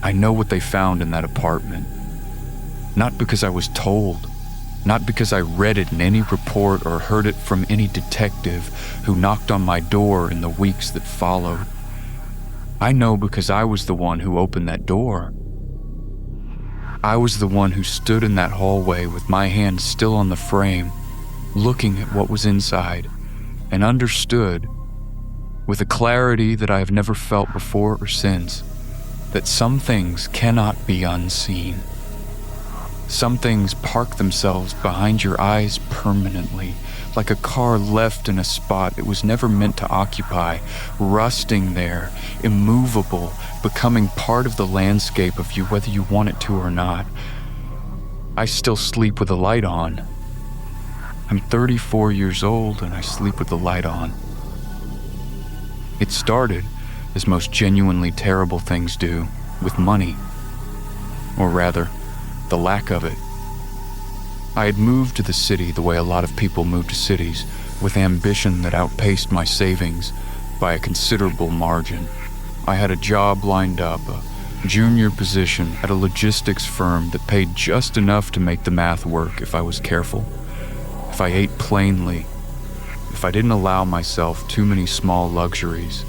I know what they found in that apartment. Not because I was told, not because I read it in any report or heard it from any detective who knocked on my door in the weeks that followed. I know because I was the one who opened that door. I was the one who stood in that hallway with my hand still on the frame, looking at what was inside, and understood, with a clarity that I have never felt before or since, that some things cannot be unseen. Some things park themselves behind your eyes permanently, like a car left in a spot it was never meant to occupy, rusting there, immovable, becoming part of the landscape of you whether you want it to or not. I still sleep with the light on. I'm 34 years old and I sleep with the light on. It started, as most genuinely terrible things do, with money. Or rather, the lack of it. I had moved to the city the way a lot of people move to cities, with ambition that outpaced my savings by a considerable margin. I had a job lined up, a junior position at a logistics firm that paid just enough to make the math work if I was careful, if I ate plainly, if I didn't allow myself too many small luxuries.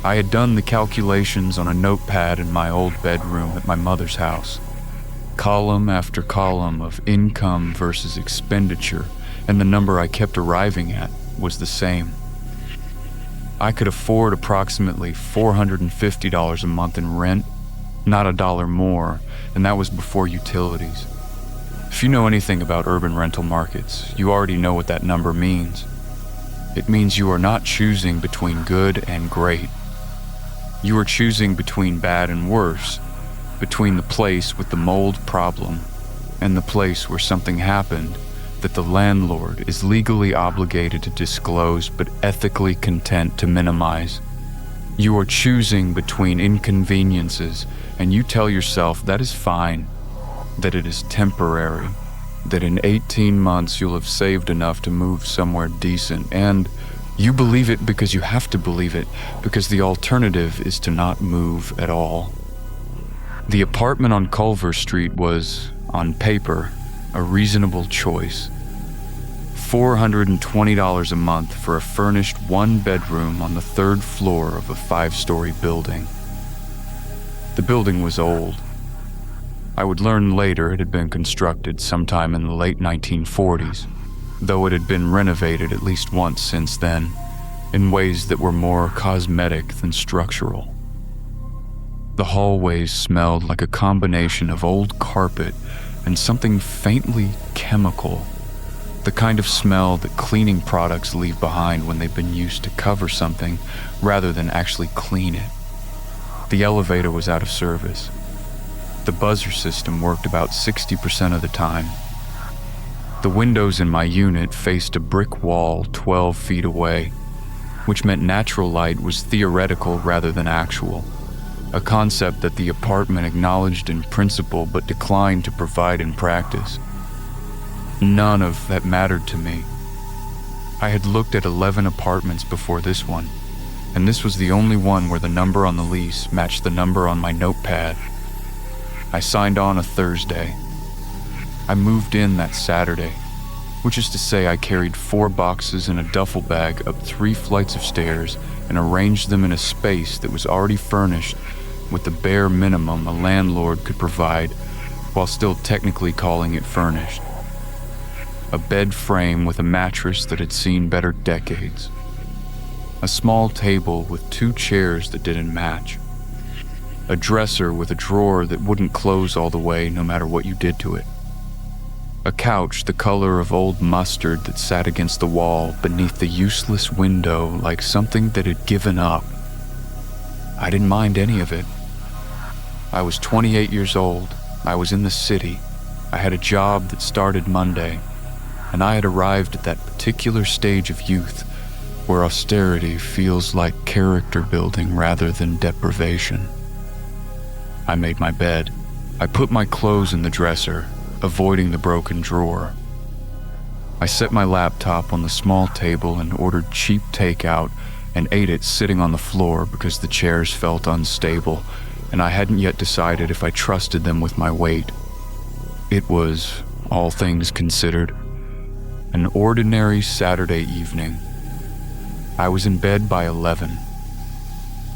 I had done the calculations on a notepad in my old bedroom at my mother's house. Column after column of income versus expenditure, and the number I kept arriving at was the same. I could afford approximately $450 a month in rent, not a dollar more, and that was before utilities. If you know anything about urban rental markets, you already know what that number means. It means you are not choosing between good and great. You are choosing between bad and worse, between the place with the mold problem and the place where something happened that the landlord is legally obligated to disclose but ethically content to minimize. You are choosing between inconveniences, and you tell yourself that is fine, that it is temporary, that in 18 months you'll have saved enough to move somewhere decent, and you believe it because you have to believe it, because the alternative is to not move at all. The apartment on Culver Street was, on paper, a reasonable choice. $420 a month for a furnished one-bedroom on the 3rd floor of a 5-story building. The building was old. I would learn later it had been constructed sometime in the late 1940s, though it had been renovated at least once since then, in ways that were more cosmetic than structural. The hallways smelled like a combination of old carpet and something faintly chemical, the kind of smell that cleaning products leave behind when they've been used to cover something rather than actually clean it. The elevator was out of service. The buzzer system worked about 60% of the time. The windows in my unit faced a brick wall 12 feet away, which meant natural light was theoretical rather than actual, a concept that the apartment acknowledged in principle but declined to provide in practice. None of that mattered to me. I had looked at 11 apartments before this one, and this was the only one where the number on the lease matched the number on my notepad. I signed on a Thursday. I moved in that Saturday, which is to say I carried 4 boxes in a duffel bag up 3 flights of stairs and arranged them in a space that was already furnished with the bare minimum a landlord could provide while still technically calling it furnished. A bed frame with a mattress that had seen better decades. A small table with 2 chairs that didn't match. A dresser with a drawer that wouldn't close all the way no matter what you did to it. A couch the color of old mustard that sat against the wall beneath the useless window like something that had given up. I didn't mind any of it. I was 28 years old, I was in the city, I had a job that started Monday, and I had arrived at that particular stage of youth where austerity feels like character building rather than deprivation. I made my bed. I put my clothes in the dresser, avoiding the broken drawer. I set my laptop on the small table and ordered cheap takeout and ate it sitting on the floor because the chairs felt unstable and I hadn't yet decided if I trusted them with my weight. It was, all things considered, an ordinary Saturday evening. I was in bed by 11.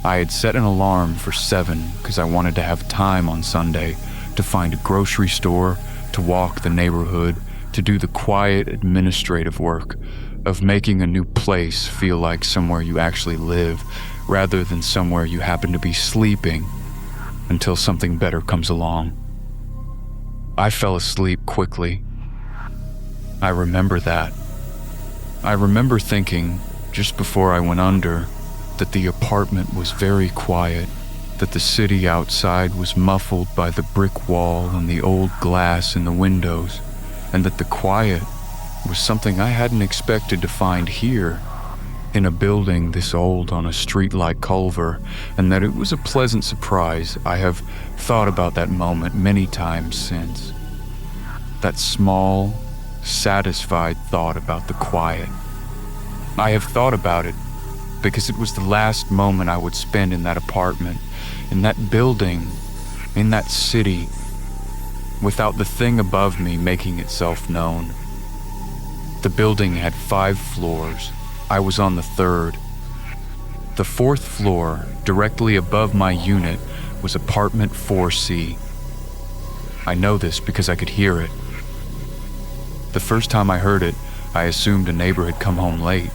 I had set an alarm for 7 because I wanted to have time on Sunday to find a grocery store, to walk the neighborhood, to do the quiet administrative work of making a new place feel like somewhere you actually live rather than somewhere you happen to be sleeping until something better comes along. I fell asleep quickly. I remember that. I remember thinking, just before I went under, that the apartment was very quiet, that the city outside was muffled by the brick wall and the old glass in the windows, and that the quiet was something I hadn't expected to find here, in a building this old on a street like Culver, and that it was a pleasant surprise. I have thought about that moment many times since. That small, satisfied thought about the quiet. I have thought about it because it was the last moment I would spend in that apartment, in that building, in that city, without the thing above me making itself known. The building had 5 floors. I was on the 3rd. The 4th floor, directly above my unit, was apartment 4C. I know this because I could hear it. The first time I heard it, I assumed a neighbor had come home late.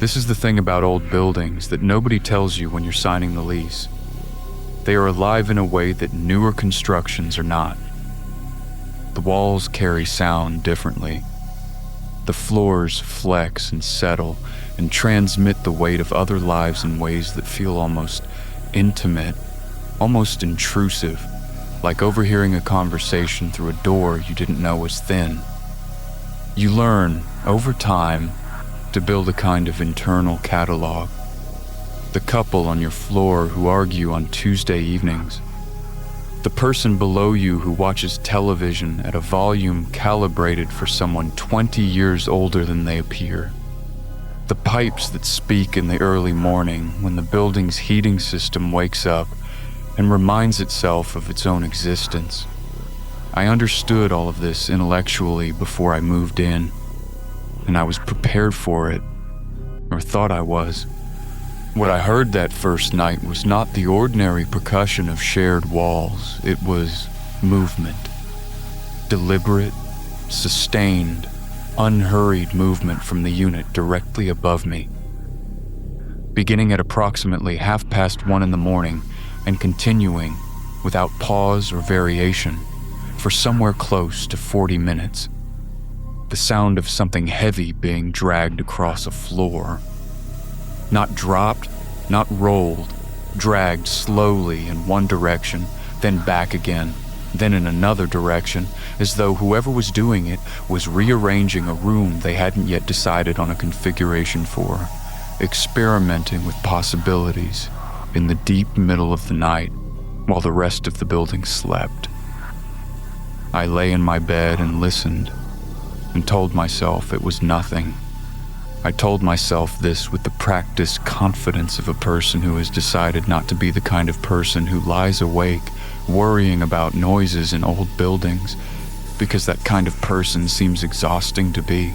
This is the thing about old buildings that nobody tells you when you're signing the lease. They are alive in a way that newer constructions are not. The walls carry sound differently. The floors flex and settle and transmit the weight of other lives in ways that feel almost intimate, almost intrusive, like overhearing a conversation through a door you didn't know was thin. You learn, over time, to build a kind of internal catalog. The couple on your floor who argue on Tuesday evenings. The person below you who watches television at a volume calibrated for someone 20 years older than they appear. The pipes that speak in the early morning when the building's heating system wakes up and reminds itself of its own existence. I understood all of this intellectually before I moved in, and I was prepared for it, or thought I was. What I heard that first night was not the ordinary percussion of shared walls. It was movement. Deliberate, sustained, unhurried movement from the unit directly above me. Beginning at approximately 1:30 in the morning and continuing, without pause or variation, for somewhere close to 40 minutes. The sound of something heavy being dragged across a floor. Not dropped, not rolled, dragged slowly in one direction, then back again, then in another direction, as though whoever was doing it was rearranging a room they hadn't yet decided on a configuration for, experimenting with possibilities in the deep middle of the night while the rest of the building slept. I lay in my bed and listened, and told myself it was nothing. I told myself this with the practiced confidence of a person who has decided not to be the kind of person who lies awake worrying about noises in old buildings, because that kind of person seems exhausting to be.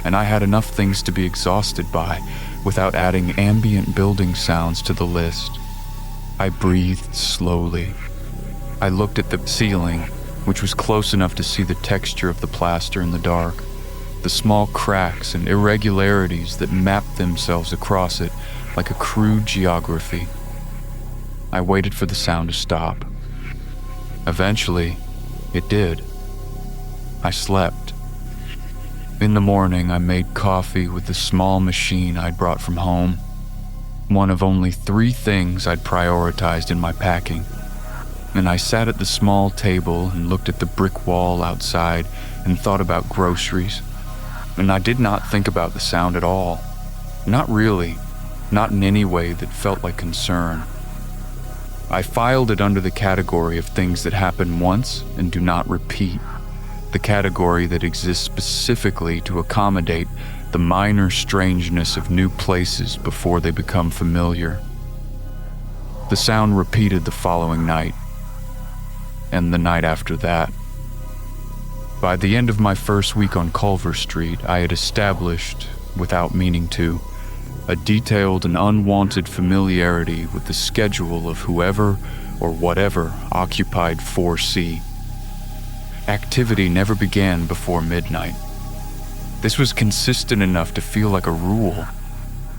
And I had enough things to be exhausted by without adding ambient building sounds to the list. I breathed slowly. I looked at the ceiling, which was close enough to see the texture of the plaster in the dark, the small cracks and irregularities that mapped themselves across it like a crude geography. I waited for the sound to stop. Eventually, it did. I slept. In the morning, I made coffee with the small machine I'd brought from home, one of only 3 things I'd prioritized in my packing. And I sat at the small table and looked at the brick wall outside and thought about groceries. And I did not think about the sound at all. Not really. Not in any way that felt like concern. I filed it under the category of things that happen once and do not repeat. The category that exists specifically to accommodate the minor strangeness of new places before they become familiar. The sound repeated the following night, and the night after that. By the end of my first week on Culver Street, I had established, without meaning to, a detailed and unwanted familiarity with the schedule of whoever or whatever occupied 4C. Activity never began before midnight. This was consistent enough to feel like a rule,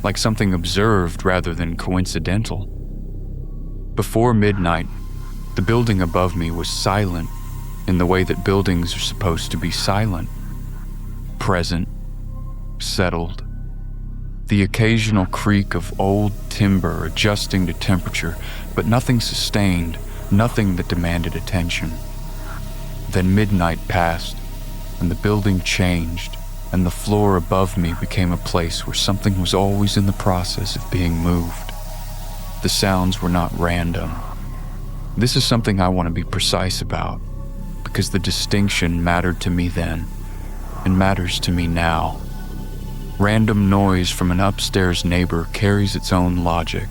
like something observed rather than coincidental. Before midnight, the building above me was silent in the way that buildings are supposed to be silent. Present, settled. The occasional creak of old timber adjusting to temperature, but nothing sustained, nothing that demanded attention. Then midnight passed, and the building changed, and the floor above me became a place where something was always in the process of being moved. The sounds were not random. This is something I want to be precise about, because the distinction mattered to me then, and matters to me now. Random noise from an upstairs neighbor carries its own logic.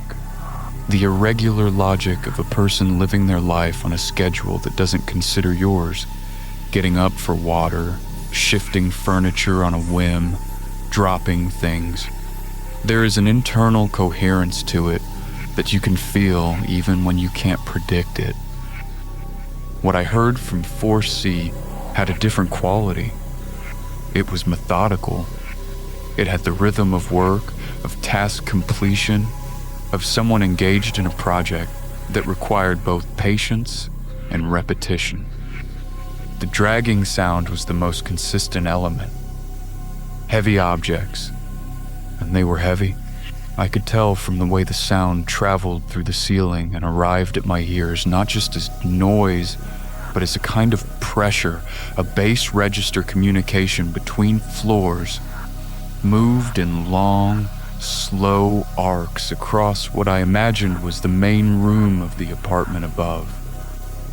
The irregular logic of a person living their life on a schedule that doesn't consider yours, getting up for water, shifting furniture on a whim, dropping things. There is an internal coherence to it that you can feel even when you can't predict it. What I heard from 4C had a different quality. It was methodical. It had the rhythm of work, of task completion, of someone engaged in a project that required both patience and repetition. The dragging sound was the most consistent element. Heavy objects, and they were heavy. I could tell from the way the sound traveled through the ceiling and arrived at my ears, not just as noise, but as a kind of pressure, a bass register communication between floors, moved in long, slow arcs across what I imagined was the main room of the apartment above.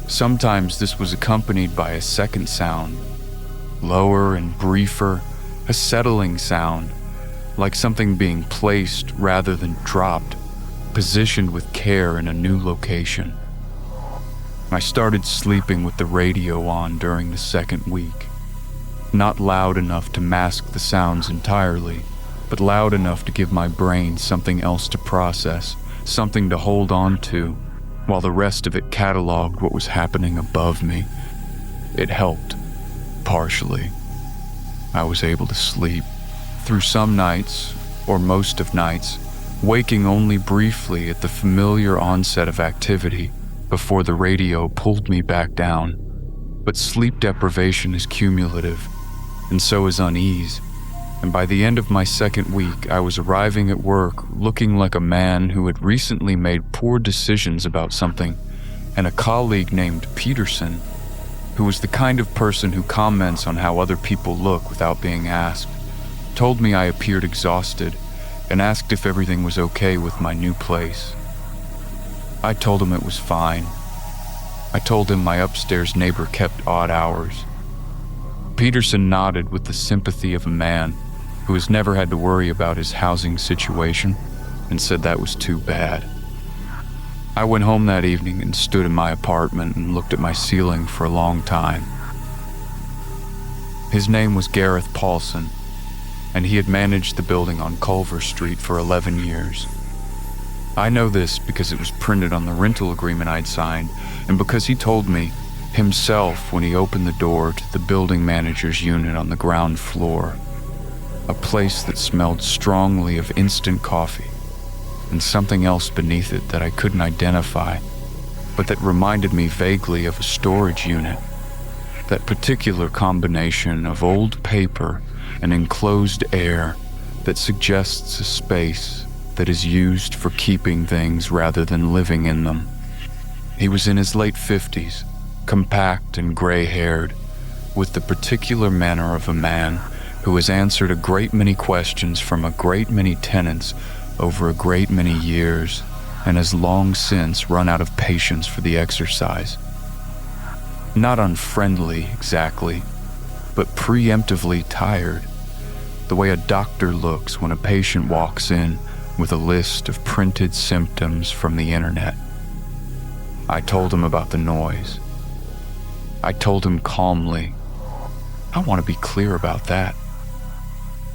Sometimes this was accompanied by a second sound, lower and briefer, a settling sound, like something being placed rather than dropped, positioned with care in a new location. I started sleeping with the radio on during the second week. Not loud enough to mask the sounds entirely, but loud enough to give my brain something else to process, something to hold on to, while the rest of it cataloged what was happening above me. It helped, partially. I was able to sleep. Through some nights, or most of nights, waking only briefly at the familiar onset of activity before the radio pulled me back down. But sleep deprivation is cumulative, and so is unease. And by the end of my second week, I was arriving at work looking like a man who had recently made poor decisions about something, and a colleague named Peterson, who was the kind of person who comments on how other people look without being asked, told me I appeared exhausted and asked if everything was okay with my new place. I told him it was fine. I told him my upstairs neighbor kept odd hours. Peterson nodded with the sympathy of a man who has never had to worry about his housing situation and said that was too bad. I went home that evening and stood in my apartment and looked at my ceiling for a long time. His name was Gareth Paulson, and he had managed the building on Culver Street for 11 years. I know this because it was printed on the rental agreement I'd signed, and because he told me himself when he opened the door to the building manager's unit on the ground floor, a place that smelled strongly of instant coffee and something else beneath it that I couldn't identify, but that reminded me vaguely of a storage unit. That particular combination of old paper and enclosed air that suggests a space that is used for keeping things rather than living in them. He was in his late 50s, compact and gray-haired, with the particular manner of a man who has answered a great many questions from a great many tenants over a great many years and has long since run out of patience for the exercise. Not unfriendly, exactly, but preemptively tired, the way a doctor looks when a patient walks in with a list of printed symptoms from the internet. I told him about the noise. I told him calmly. I want to be clear about that.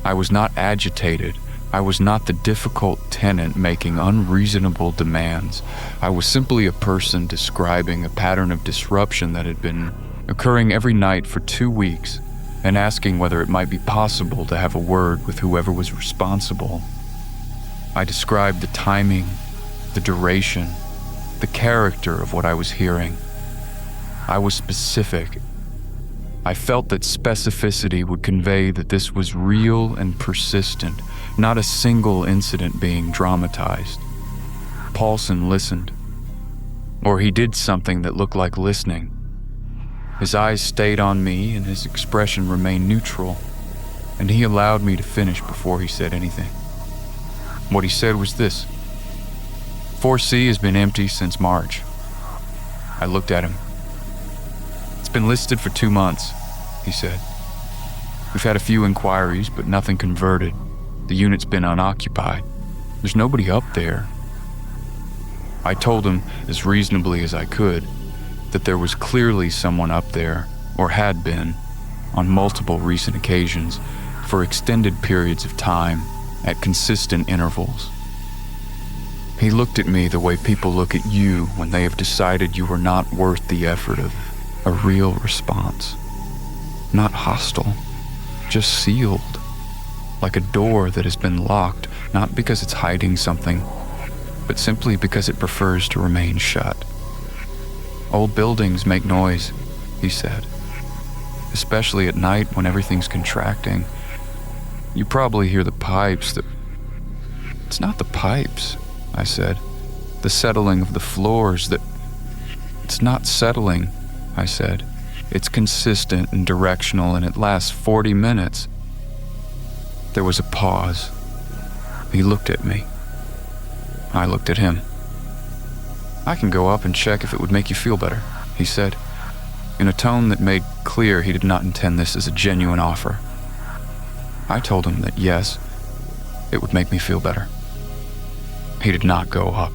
I was not agitated. I was not the difficult tenant making unreasonable demands. I was simply a person describing a pattern of disruption that had been occurring every night for 2 weeks and asking whether it might be possible to have a word with whoever was responsible. I described the timing, the duration, the character of what I was hearing. I was specific. I felt that specificity would convey that this was real and persistent, not a single incident being dramatized. Paulson listened. Or he did something that looked like listening. His eyes stayed on me and his expression remained neutral, and he allowed me to finish before he said anything. What he said was this: 4C has been empty since March. I looked at him. It's been listed for 2 months, he said. We've had a few inquiries, but nothing converted. The unit's been unoccupied. There's nobody up there. I told him, as reasonably as I could, that there was clearly someone up there, or had been, on multiple recent occasions, for extended periods of time, at consistent intervals. He looked at me the way people look at you when they have decided you are not worth the effort of a real response. Not hostile, just sealed. Like a door that has been locked, not because it's hiding something, but simply because it prefers to remain shut. Old buildings make noise, he said. Especially at night when everything's contracting. You probably hear the pipes that... It's not the pipes, I said. The settling of the floors that... It's not settling, I said. It's consistent and directional, and it lasts 40 minutes. There was a pause. He looked at me. I looked at him. I can go up and check if it would make you feel better, he said, in a tone that made clear he did not intend this as a genuine offer. I told him that yes, it would make me feel better. He did not go up.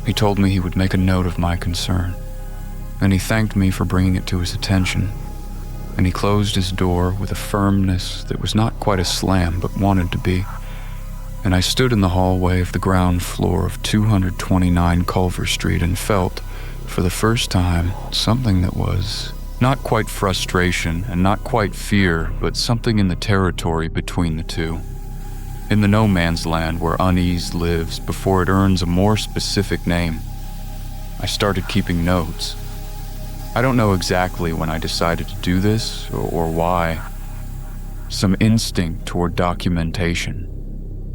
He told me he would make a note of my concern, and he thanked me for bringing it to his attention, and he closed his door with a firmness that was not quite a slam but wanted to be, and I stood in the hallway of the ground floor of 229 Culver Street and felt, for the first time, something that was not quite frustration and not quite fear, but something in the territory between the two. In the no man's land where unease lives before it earns a more specific name. I started keeping notes. I don't know exactly when I decided to do this or why. Some instinct toward documentation,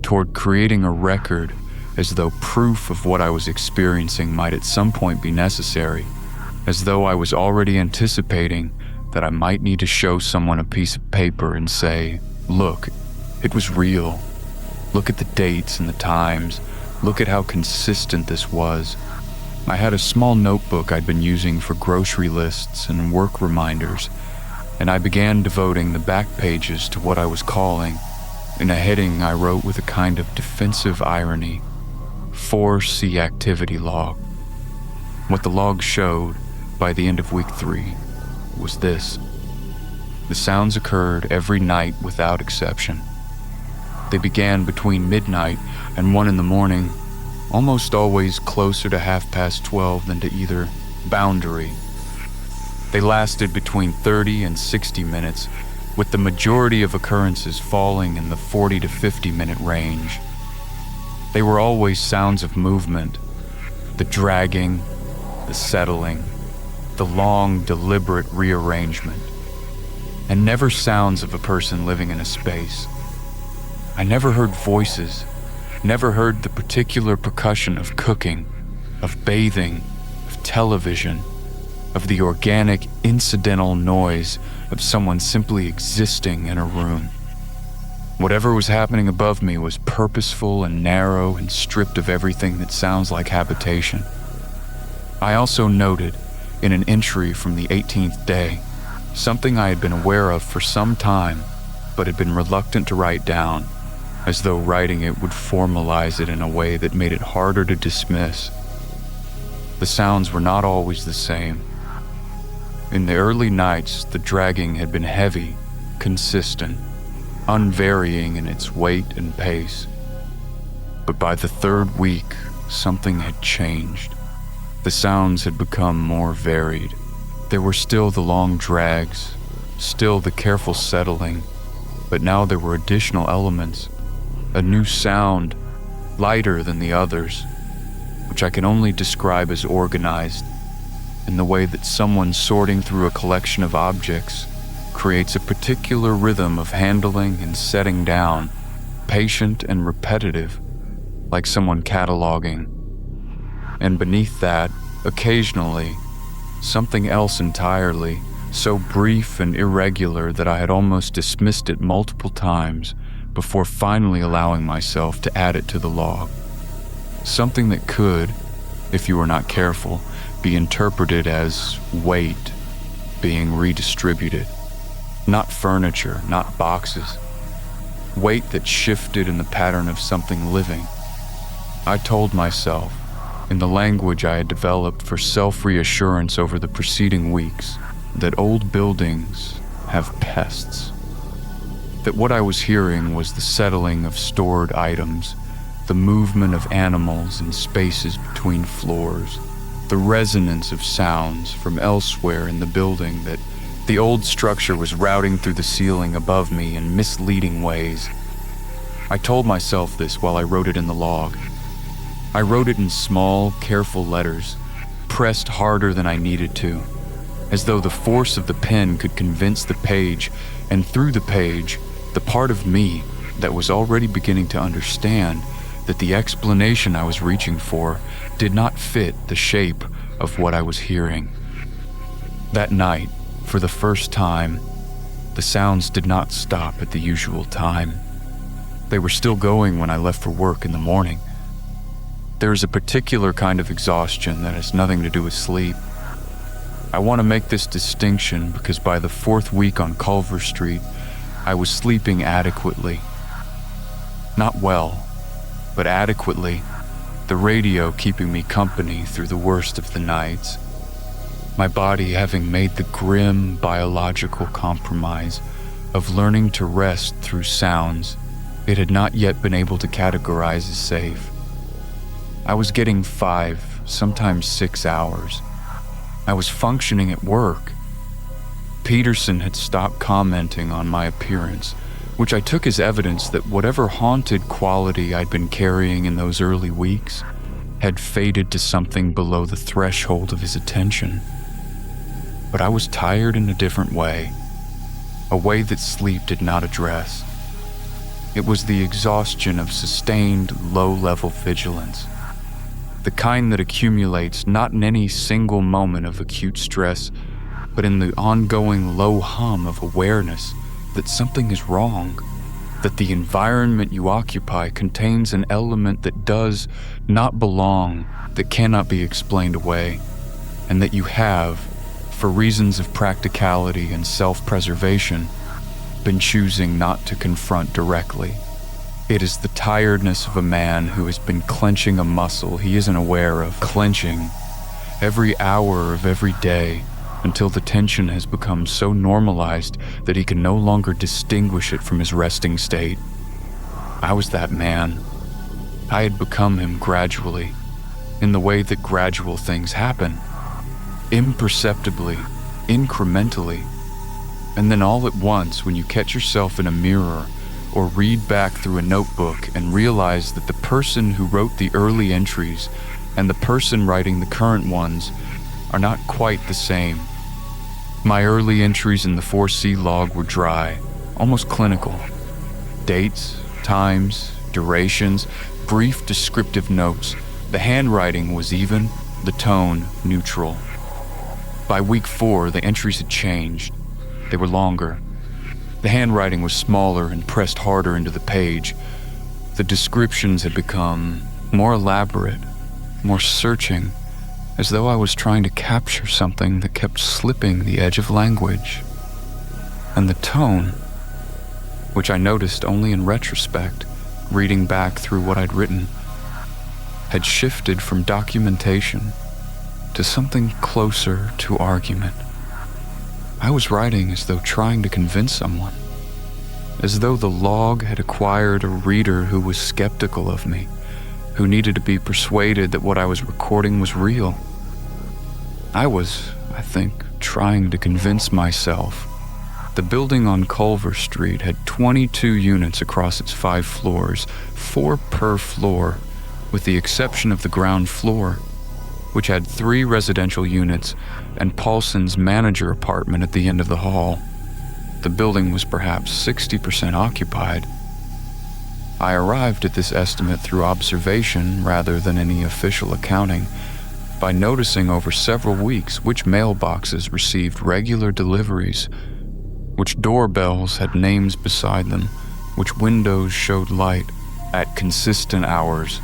toward creating a record as though proof of what I was experiencing might at some point be necessary, as though I was already anticipating that I might need to show someone a piece of paper and say, look, it was real. Look at the dates and the times. Look at how consistent this was. I had a small notebook I'd been using for grocery lists and work reminders, and I began devoting the back pages to what I was calling, in a heading I wrote with a kind of defensive irony, 4C activity log. What the log showed, by the end of week 3, was this. The sounds occurred every night without exception. They began between midnight and 1 in the morning, almost always closer to 12:30 than to either boundary. They lasted between 30 and 60 minutes, with the majority of occurrences falling in the 40 to 50 minute range. They were always sounds of movement, the dragging, the settling, the long, deliberate rearrangement, and never sounds of a person living in a space. I never heard voices, never heard the particular percussion of cooking, of bathing, of television, of the organic, incidental noise of someone simply existing in a room. Whatever was happening above me was purposeful and narrow and stripped of everything that sounds like habitation. I also noted, in an entry from the 18th day, something I had been aware of for some time, but had been reluctant to write down, as though writing it would formalize it in a way that made it harder to dismiss. the sounds were not always the same. In the early nights, the dragging had been heavy, consistent, unvarying in its weight and pace. But by the third week, something had changed. The sounds had become more varied. There were still the long drags, still the careful settling, but now there were additional elements. A new sound, lighter than the others, which I can only describe as organized, in the way that someone sorting through a collection of objects creates a particular rhythm of handling and setting down, patient and repetitive, like someone cataloging. And beneath that, occasionally, something else entirely, so brief and irregular that I had almost dismissed it multiple times before finally allowing myself to add it to the log. Something that could, if you were not careful, be interpreted as weight being redistributed. Not furniture, not boxes. Weight that shifted in the pattern of something living. I told myself, in the language I had developed for self-reassurance over the preceding weeks, that old buildings have pests. That what I was hearing was the settling of stored items, the movement of animals in spaces between floors, the resonance of sounds from elsewhere in the building, that the old structure was routing through the ceiling above me in misleading ways. I told myself this while I wrote it in the log. I wrote it in small, careful letters, pressed harder than I needed to, as though the force of the pen could convince the page, and through the page, the part of me that was already beginning to understand that the explanation I was reaching for did not fit the shape of what I was hearing. That night, for the first time, the sounds did not stop at the usual time. They were still going when I left for work in the morning. There is a particular kind of exhaustion that has nothing to do with sleep. I want to make this distinction because by the fourth week on Culver Street, I was sleeping adequately. Not well, but adequately, the radio keeping me company through the worst of the nights. My body having made the grim biological compromise of learning to rest through sounds it had not yet been able to categorize as safe. I was getting 5, sometimes 6 hours. I was functioning at work. Peterson had stopped commenting on my appearance, which I took as evidence that whatever haunted quality I'd been carrying in those early weeks had faded to something below the threshold of his attention. But I was tired in a different way, a way that sleep did not address. It was the exhaustion of sustained, low-level vigilance, the kind that accumulates not in any single moment of acute stress, but in the ongoing low hum of awareness that something is wrong, that the environment you occupy contains an element that does not belong, that cannot be explained away, and that you have, for reasons of practicality and self-preservation, been choosing not to confront directly. It is the tiredness of a man who has been clenching a muscle he isn't aware of clenching every hour of every day until the tension has become so normalized that he can no longer distinguish it from his resting state. I was that man. I had become him gradually, in the way that gradual things happen. Imperceptibly, incrementally, and then all at once when you catch yourself in a mirror or read back through a notebook and realize that the person who wrote the early entries and the person writing the current ones are not quite the same. My early entries in the 4C log were dry, almost clinical. Dates, times, durations, brief descriptive notes. The handwriting was even, the tone neutral. By week 4, the entries had changed. They were longer. The handwriting was smaller and pressed harder into the page. The descriptions had become more elaborate, more searching, as though I was trying to capture something that kept slipping the edge of language. And the tone, which I noticed only in retrospect, reading back through what I'd written, had shifted from documentation to something closer to argument. I was writing as though trying to convince someone, as though the log had acquired a reader who was skeptical of me, who needed to be persuaded that what I was recording was real. I was, I think, trying to convince myself. The building on Culver Street had 22 units across its 5 floors, 4 per floor, with the exception of the ground floor, which had 3 residential units and Paulson's manager apartment at the end of the hall. The building was perhaps 60% occupied. I arrived at this estimate through observation rather than any official accounting, by noticing over several weeks which mailboxes received regular deliveries, which doorbells had names beside them, which windows showed light at consistent hours.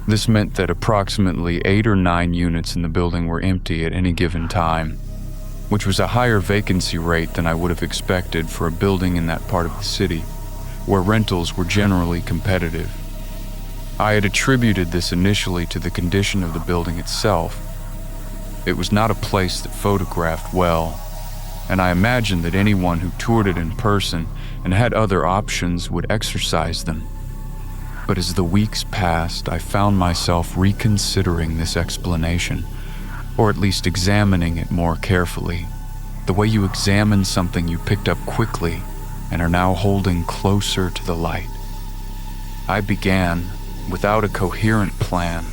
This meant that approximately 8 or 9 units in the building were empty at any given time, which was a higher vacancy rate than I would have expected for a building in that part of the city, where rentals were generally competitive. I had attributed this initially to the condition of the building itself. It was not a place that photographed well, and I imagined that anyone who toured it in person and had other options would exercise them. But as the weeks passed, I found myself reconsidering this explanation, or at least examining it more carefully, the way you examine something you picked up quickly and are now holding closer to the light. I began, without a coherent plan,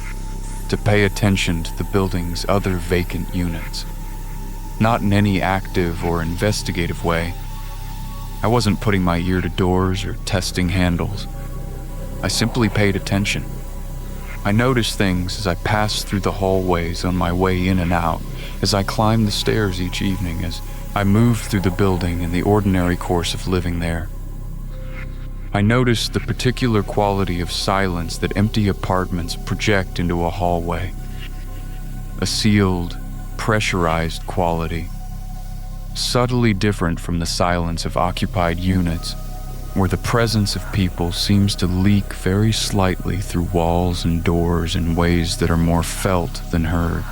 to pay attention to the building's other vacant units. Not in any active or investigative way. I wasn't putting my ear to doors or testing handles. I simply paid attention. I noticed things as I passed through the hallways on my way in and out, as I climbed the stairs each evening, as I moved through the building in the ordinary course of living there. I noticed the particular quality of silence that empty apartments project into a hallway. A sealed, pressurized quality, subtly different from the silence of occupied units, where the presence of people seems to leak very slightly through walls and doors in ways that are more felt than heard.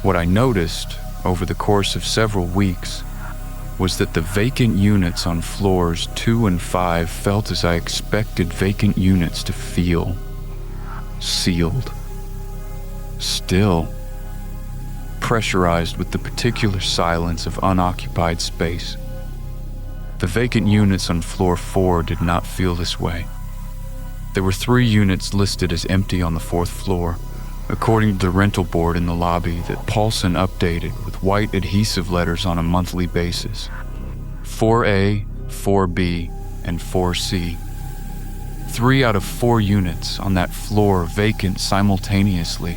What I noticed over the course of several weeks was that the vacant units on floors 2 and 5 felt as I expected vacant units to feel. Sealed. Still. Pressurized with the particular silence of unoccupied space. The vacant units on floor 4 did not feel this way. There were 3 units listed as empty on the 4th floor, according to the rental board in the lobby that Paulson updated with white adhesive letters on a monthly basis. 4A, 4B, and 4C. 3 out of 4 units on that floor vacant simultaneously,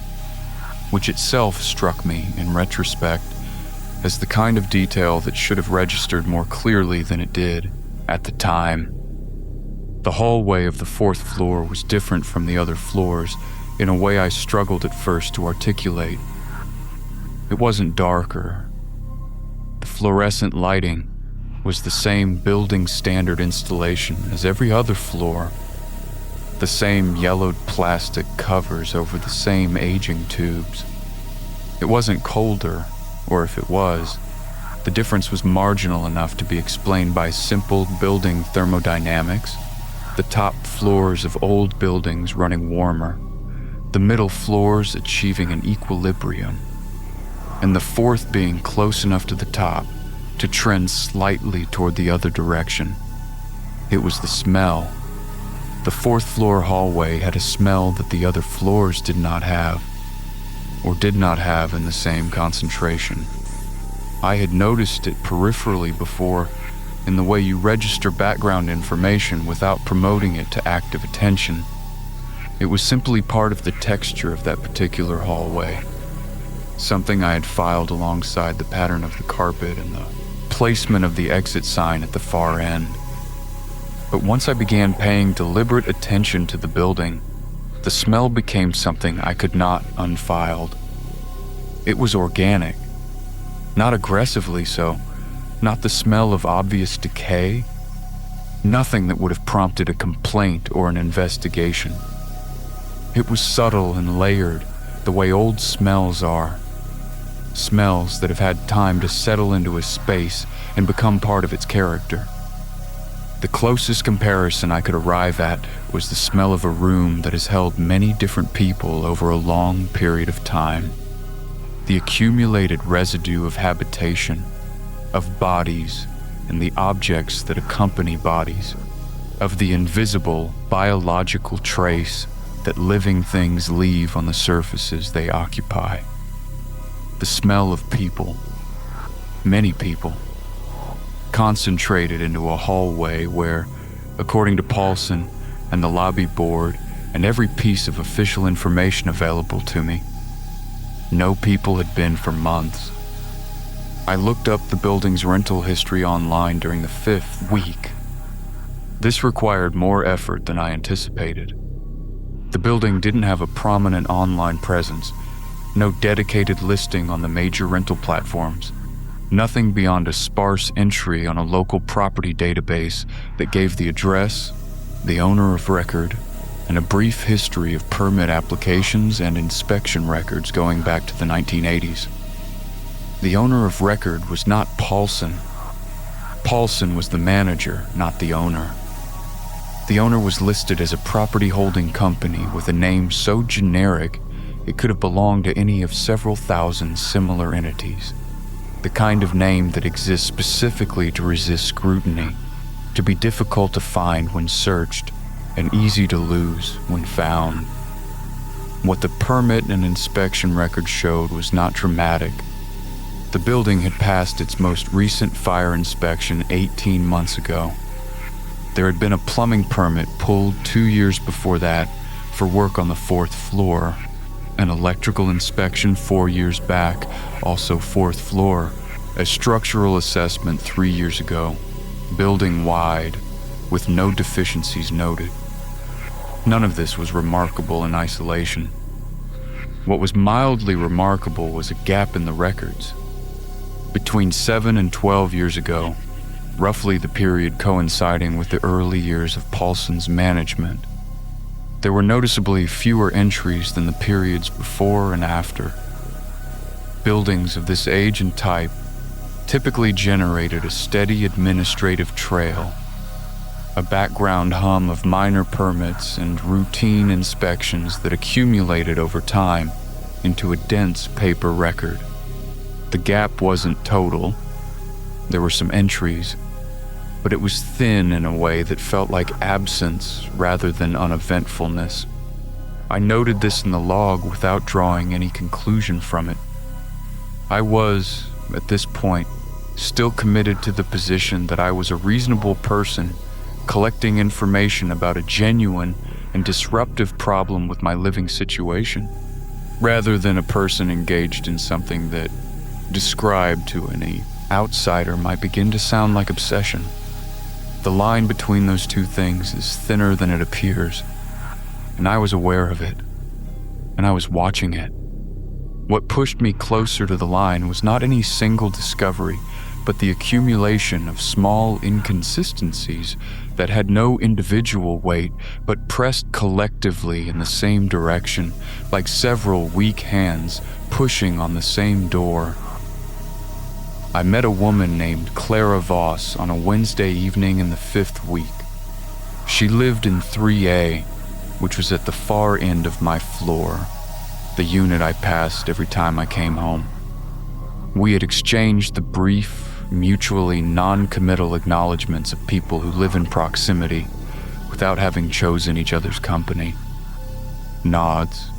which itself struck me, in retrospect, as the kind of detail that should have registered more clearly than it did at the time. The hallway of the 4th floor was different from the other floors in a way I struggled at first to articulate. It wasn't darker. The fluorescent lighting was the same building standard installation as every other floor. The same yellowed plastic covers over the same aging tubes. It wasn't colder, or if it was, the difference was marginal enough to be explained by simple building thermodynamics, the top floors of old buildings running warmer, the middle floors achieving an equilibrium, and the 4th being close enough to the top to trend slightly toward the other direction. It was the smell. The 4th floor hallway had a smell that the other floors did not have, or did not have in the same concentration. I had noticed it peripherally before, in the way you register background information without promoting it to active attention. It was simply part of the texture of that particular hallway, something I had filed alongside the pattern of the carpet and the placement of the exit sign at the far end. But once I began paying deliberate attention to the building, the smell became something I could not unfiled. It was organic, not aggressively so, not the smell of obvious decay, nothing that would have prompted a complaint or an investigation. It was subtle and layered, the way old smells are. Smells that have had time to settle into a space and become part of its character. The closest comparison I could arrive at was the smell of a room that has held many different people over a long period of time. The accumulated residue of habitation, of bodies and the objects that accompany bodies, of the invisible biological trace that living things leave on the surfaces they occupy. The smell of people, many people, concentrated into a hallway where, according to Paulson and the lobby board and every piece of official information available to me, no people had been for months. I looked up the building's rental history online during the 5th week. This required more effort than I anticipated. The building didn't have a prominent online presence, no dedicated listing on the major rental platforms, nothing beyond a sparse entry on a local property database that gave the address, the owner of record, and a brief history of permit applications and inspection records going back to the 1980s. The owner of record was not Paulson. Paulson was the manager, not the owner. The owner was listed as a property holding company with a name so generic it could have belonged to any of several thousand similar entities. The kind of name that exists specifically to resist scrutiny, to be difficult to find when searched, and easy to lose when found. What the permit and inspection record showed was not dramatic. The building had passed its most recent fire inspection 18 months ago. There had been a plumbing permit pulled 2 years before that for work on the 4th floor, an electrical inspection 4 years back, also 4th floor, a structural assessment 3 years ago, building-wide, with no deficiencies noted. None of this was remarkable in isolation. What was mildly remarkable was a gap in the records. Between 7 and 12 years ago, roughly the period coinciding with the early years of Paulson's management, there were noticeably fewer entries than the periods before and after. Buildings of this age and type typically generated a steady administrative trail, a background hum of minor permits and routine inspections that accumulated over time into a dense paper record. The gap wasn't total. There were some entries, but it was thin in a way that felt like absence rather than uneventfulness. I noted this in the log without drawing any conclusion from it. I was, at this point, still committed to the position that I was a reasonable person collecting information about a genuine and disruptive problem with my living situation, rather than a person engaged in something that, described to any outsider, might begin to sound like obsession. The line between those two things is thinner than it appears, and I was aware of it, and I was watching it. What pushed me closer to the line was not any single discovery, but the accumulation of small inconsistencies that had no individual weight, but pressed collectively in the same direction, like several weak hands pushing on the same door. I met a woman named Clara Voss on a Wednesday evening in the 5th week. She lived in 3A, which was at the far end of my floor, the unit I passed every time I came home. We had exchanged the brief, mutually non-committal acknowledgments of people who live in proximity without having chosen each other's company. Nods.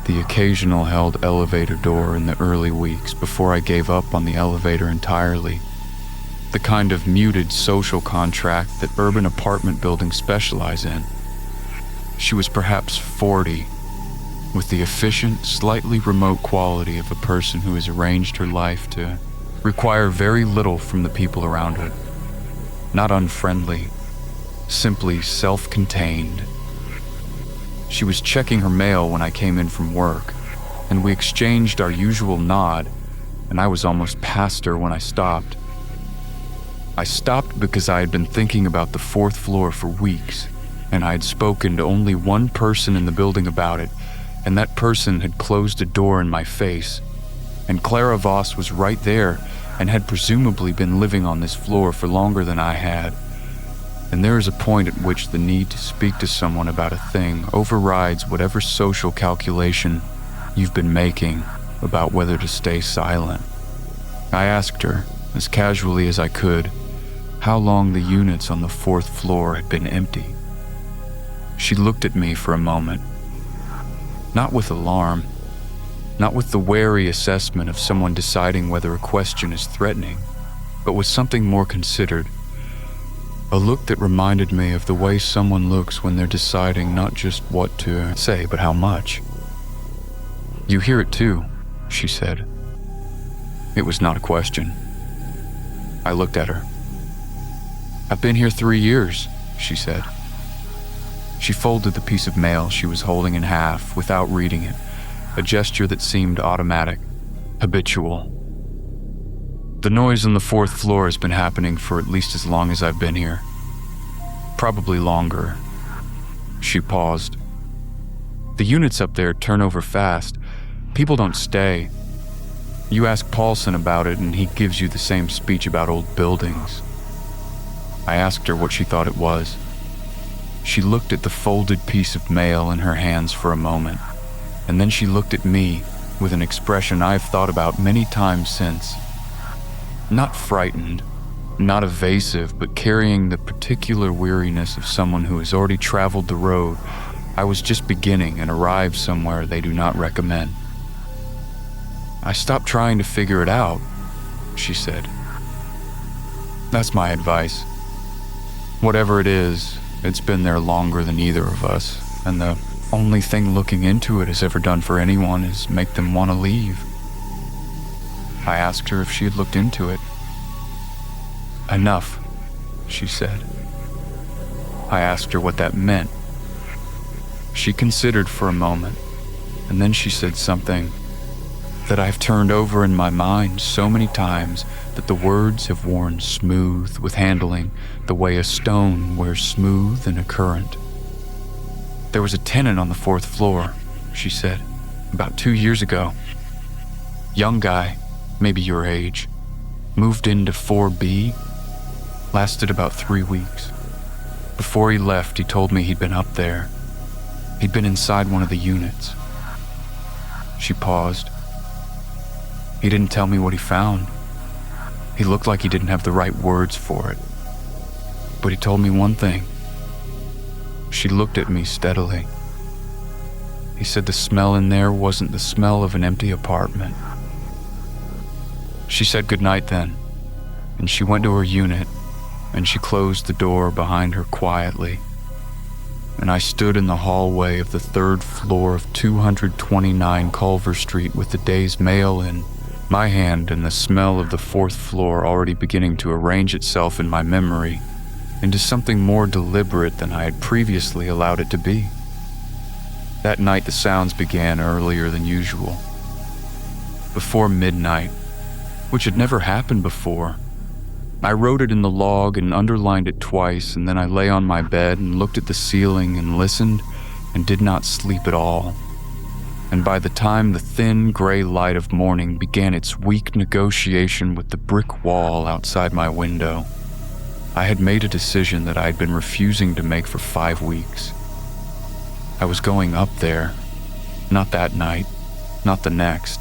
The occasional held elevator door in the early weeks before I gave up on the elevator entirely. The kind of muted social contract that urban apartment buildings specialize in. She was perhaps 40, with the efficient, slightly remote quality of a person who has arranged her life to require very little from the people around her. Not unfriendly, simply self-contained. She was checking her mail when I came in from work, and we exchanged our usual nod, and I was almost past her when I stopped. I stopped because I had been thinking about the 4th floor for weeks, and I had spoken to only one person in the building about it, and that person had closed a door in my face, and Clara Voss was right there and had presumably been living on this floor for longer than I had. And there is a point at which the need to speak to someone about a thing overrides whatever social calculation you've been making about whether to stay silent. I asked her, as casually as I could, how long the units on the 4th floor had been empty. She looked at me for a moment, not with alarm, not with the wary assessment of someone deciding whether a question is threatening, but with something more considered. A look that reminded me of the way someone looks when they're deciding not just what to say, but how much. "You hear it too," she said. It was not a question. I looked at her. "I've been here 3 years," she said. She folded the piece of mail she was holding in half without reading it, a gesture that seemed automatic, habitual. "The noise on the 4th floor has been happening for at least as long as I've been here. Probably longer." She paused. "The units up there turn over fast. People don't stay. You ask Paulson about it and he gives you the same speech about old buildings." I asked her what she thought it was. She looked at the folded piece of mail in her hands for a moment, and then she looked at me with an expression I've thought about many times since. Not frightened, not evasive, but carrying the particular weariness of someone who has already traveled the road I was just beginning and arrived somewhere they do not recommend. "I stopped trying to figure it out," she said. "That's my advice. Whatever it is, it's been there longer than either of us, and the only thing looking into it has ever done for anyone is make them want to leave." I asked her if she had looked into it. "Enough," she said. I asked her what that meant. She considered for a moment, and then she said something that I've turned over in my mind so many times that the words have worn smooth with handling the way a stone wears smooth in a current. "There was a tenant on the 4th floor," she said, "about 2 years ago. Young guy, maybe your age, moved into 4B, lasted about 3 weeks. Before he left, he told me he'd been up there. He'd been inside one of the units." She paused. "He didn't tell me what he found. He looked like he didn't have the right words for it. But he told me one thing." She looked at me steadily. "He said the smell in there wasn't the smell of an empty apartment." She said goodnight then, and she went to her unit, and she closed the door behind her quietly. And I stood in the hallway of the 3rd floor of 229 Culver Street with the day's mail in my hand and the smell of the 4th floor already beginning to arrange itself in my memory into something more deliberate than I had previously allowed it to be. That night the sounds began earlier than usual. Before midnight, which had never happened before. I wrote it in the log and underlined it twice, and then I lay on my bed and looked at the ceiling and listened and did not sleep at all. And by the time the thin gray light of morning began its weak negotiation with the brick wall outside my window, I had made a decision that I had been refusing to make for 5 weeks. I was going up there, not that night, not the next.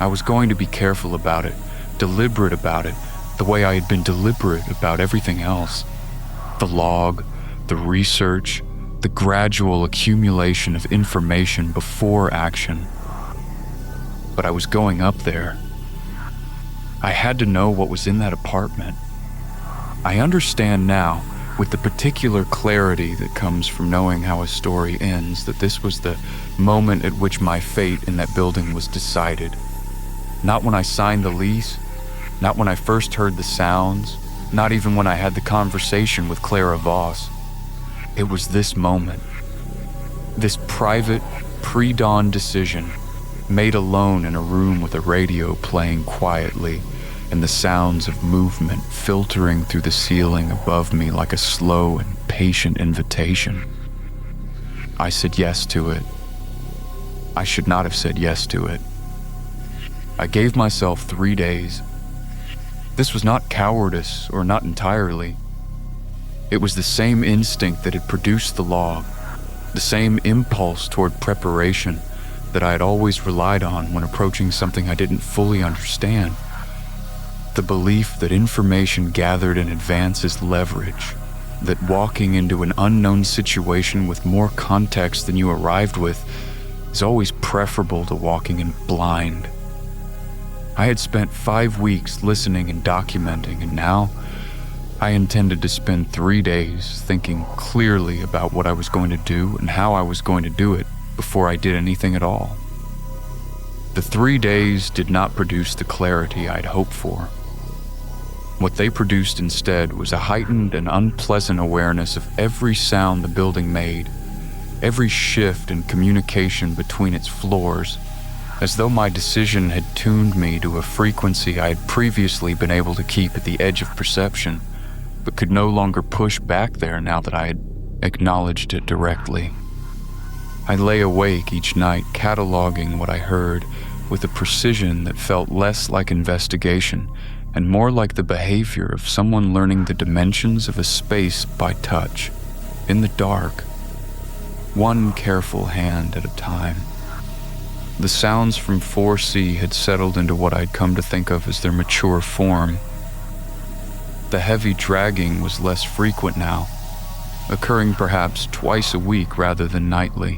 I was going to be careful about it, deliberate about it, the way I had been deliberate about everything else. The log, the research, the gradual accumulation of information before action. But I was going up there. I had to know what was in that apartment. I understand now, with the particular clarity that comes from knowing how a story ends, that this was the moment at which my fate in that building was decided. Not when I signed the lease, not when I first heard the sounds, not even when I had the conversation with Clara Voss. It was this moment, this private, pre-dawn decision, made alone in a room with a radio playing quietly and the sounds of movement filtering through the ceiling above me like a slow and patient invitation. I said yes to it, I should not have said yes to it. I gave myself 3 days. This was not cowardice, or not entirely. It was the same instinct that had produced the log, the same impulse toward preparation that I had always relied on when approaching something I didn't fully understand. The belief that information gathered in advance is leverage, that walking into an unknown situation with more context than you arrived with is always preferable to walking in blind. I had spent 5 weeks listening and documenting, and now I intended to spend 3 days thinking clearly about what I was going to do and how I was going to do it before I did anything at all. The 3 days did not produce the clarity I'd hoped for. What they produced instead was a heightened and unpleasant awareness of every sound the building made, every shift in communication between its floors, as though my decision had tuned me to a frequency I had previously been able to keep at the edge of perception, but could no longer push back there now that I had acknowledged it directly. I lay awake each night cataloging what I heard with a precision that felt less like investigation and more like the behavior of someone learning the dimensions of a space by touch, in the dark, one careful hand at a time. The sounds from 4C had settled into what I'd come to think of as their mature form. The heavy dragging was less frequent now, occurring perhaps twice a week rather than nightly.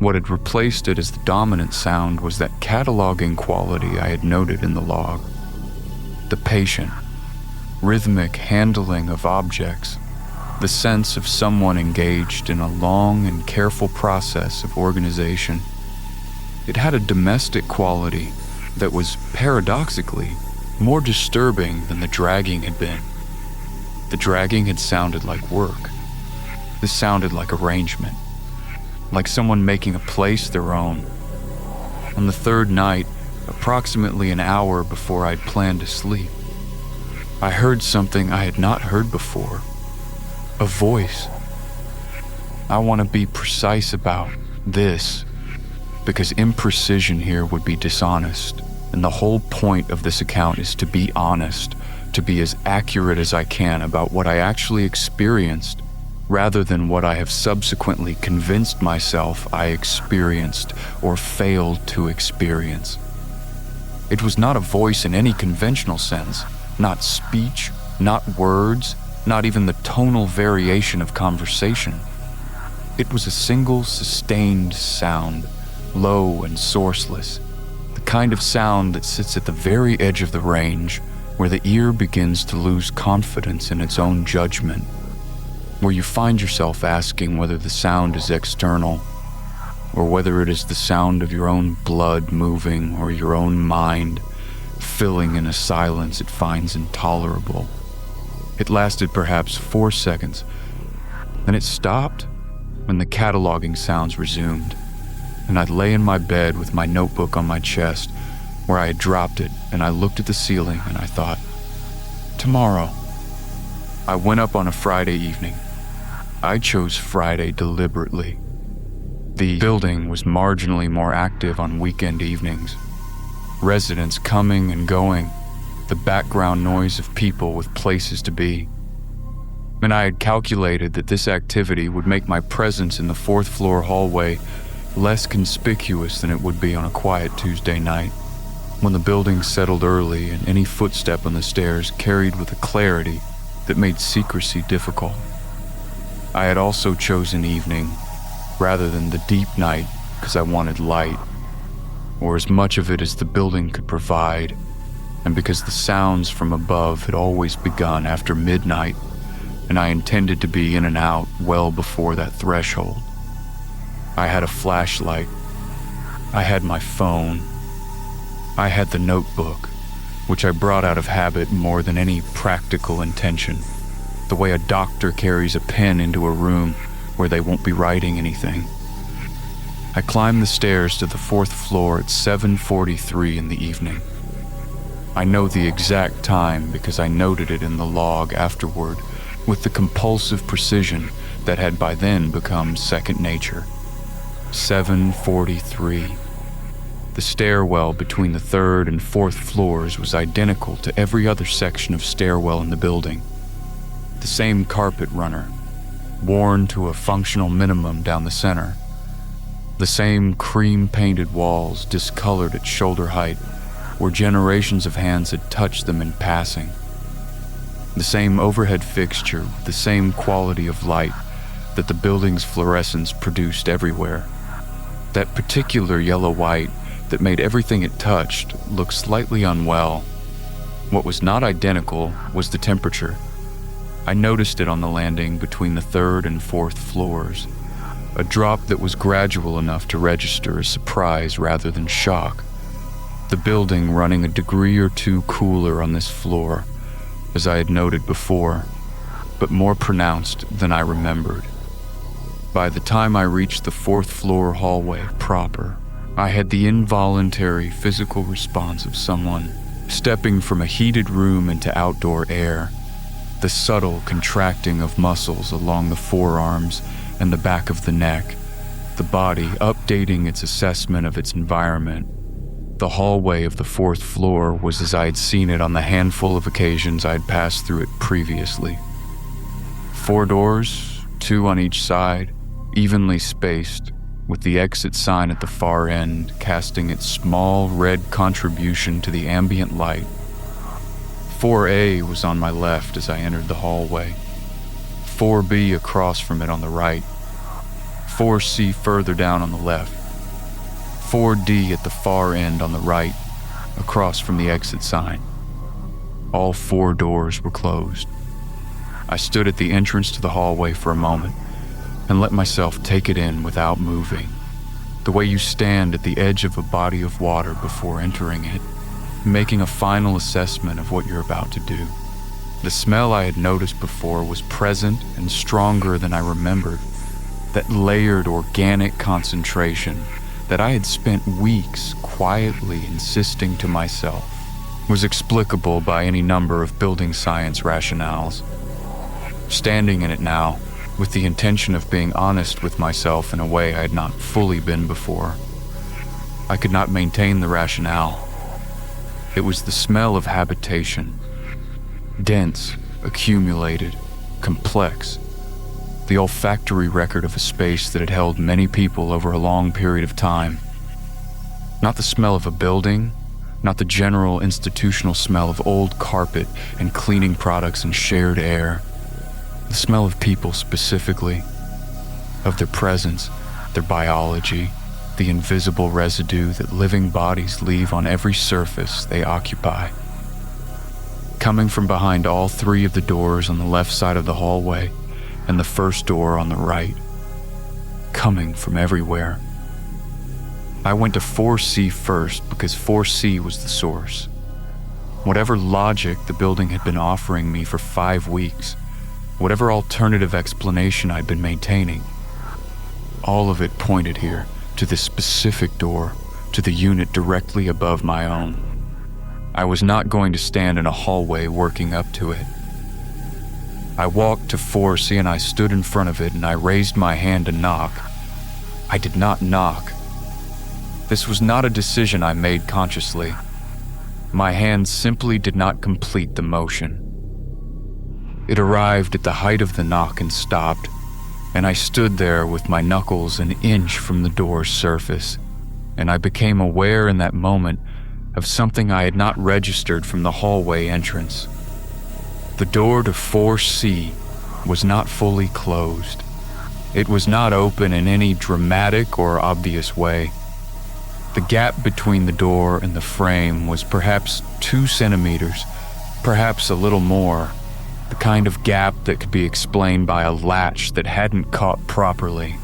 What had replaced it as the dominant sound was that cataloging quality I had noted in the log. The patient, rhythmic handling of objects, the sense of someone engaged in a long and careful process of organization. It had a domestic quality that was, paradoxically, more disturbing than the dragging had been. The dragging had sounded like work. This sounded like arrangement, like someone making a place their own. On the third night, approximately an hour before I'd planned to sleep, I heard something I had not heard before. A voice. I want to be precise about this, because imprecision here would be dishonest, and the whole point of this account is to be honest, to be as accurate as I can about what I actually experienced, rather than what I have subsequently convinced myself I experienced or failed to experience. It was not a voice in any conventional sense, not speech, not words, not even the tonal variation of conversation. It was a single sustained sound, low and sourceless, the kind of sound that sits at the very edge of the range, where the ear begins to lose confidence in its own judgment, where you find yourself asking whether the sound is external, or whether it is the sound of your own blood moving or your own mind filling in a silence it finds intolerable. It lasted perhaps 4 seconds, then it stopped when the cataloging sounds resumed, and I lay in my bed with my notebook on my chest where I had dropped it, and I looked at the ceiling and I thought, tomorrow. I went up on a Friday evening. I chose Friday deliberately. The building was marginally more active on weekend evenings. Residents coming and going, the background noise of people with places to be. And I had calculated that this activity would make my presence in the 4th floor hallway less conspicuous than it would be on a quiet Tuesday night, when the building settled early and any footstep on the stairs carried with a clarity that made secrecy difficult. I had also chosen evening rather than the deep night because I wanted light, or as much of it as the building could provide, and because the sounds from above had always begun after midnight, and I intended to be in and out well before that threshold. I had a flashlight. I had my phone. I had the notebook, which I brought out of habit more than any practical intention, the way a doctor carries a pen into a room where they won't be writing anything. I climbed the stairs to the 4th floor at 7:43 in the evening. I know the exact time because I noted it in the log afterward with the compulsive precision that had by then become second nature. 7:43. The stairwell between the third and fourth floors was identical to every other section of stairwell in the building. The same carpet runner, worn to a functional minimum down the center. The same cream-painted walls, discolored at shoulder height, where generations of hands had touched them in passing. The same overhead fixture, with the same quality of light that the building's fluorescence produced everywhere. That particular yellow-white that made everything it touched look slightly unwell. What was not identical was the temperature. I noticed it on the landing between the third and fourth floors, a drop that was gradual enough to register as surprise rather than shock. The building running a degree or two cooler on this floor, as I had noted before, but more pronounced than I remembered. By the time I reached the fourth floor hallway proper, I had the involuntary physical response of someone stepping from a heated room into outdoor air, the subtle contracting of muscles along the forearms and the back of the neck, the body updating its assessment of its environment. The hallway of the fourth floor was as I had seen it on the handful of occasions I had passed through it previously. 4 doors, 2 on each side, evenly spaced, with the exit sign at the far end casting its small red contribution to the ambient light. 4A was on my left as I entered the hallway, 4B across from it on the right, 4C further down on the left, 4D at the far end on the right, across from the exit sign. All 4 doors were closed. I stood at the entrance to the hallway for a moment and let myself take it in without moving, the way you stand at the edge of a body of water before entering it, making a final assessment of what you're about to do. The smell I had noticed before was present and stronger than I remembered. That layered organic concentration that I had spent weeks quietly insisting to myself was explicable by any number of building science rationales. Standing in it now, with the intention of being honest with myself in a way I had not fully been before, I could not maintain the rationale. It was the smell of habitation. Dense, accumulated, complex. The olfactory record of a space that had held many people over a long period of time. Not the smell of a building, not the general institutional smell of old carpet and cleaning products and shared air. The smell of people specifically, of their presence, their biology, the invisible residue that living bodies leave on every surface they occupy. Coming from behind all 3 of the doors on the left side of the hallway and the first door on the right. Coming from everywhere. I went to 4C first because 4C was the source. Whatever logic the building had been offering me for 5 weeks, whatever alternative explanation I'd been maintaining, all of it pointed here to this specific door, to the unit directly above my own. I was not going to stand in a hallway working up to it. I walked to 4C and I stood in front of it and I raised my hand to knock. I did not knock. This was not a decision I made consciously. My hand simply did not complete the motion. It arrived at the height of the knock and stopped, and I stood there with my knuckles an inch from the door's surface, and I became aware in that moment of something I had not registered from the hallway entrance. The door to 4C was not fully closed. It was not open in any dramatic or obvious way. The gap between the door and the frame was perhaps 2 centimeters, perhaps a little more, the kind of gap that could be explained by a latch that hadn't caught properly,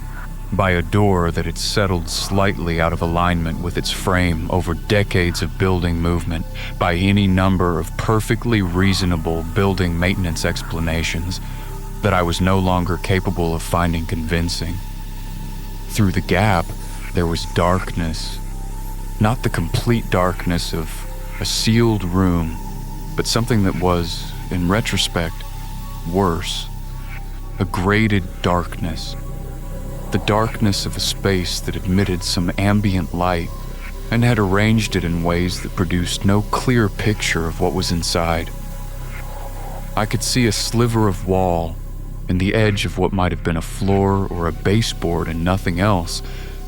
by a door that had settled slightly out of alignment with its frame over decades of building movement, by any number of perfectly reasonable building maintenance explanations that I was no longer capable of finding convincing. Through the gap, there was darkness. Not the complete darkness of a sealed room, but something that was, in retrospect, worse. A graded darkness. the darkness of a space that admitted some ambient light and had arranged it in ways that produced no clear picture of what was inside. I could see a sliver of wall and the edge of what might have been a floor or a baseboard and nothing else,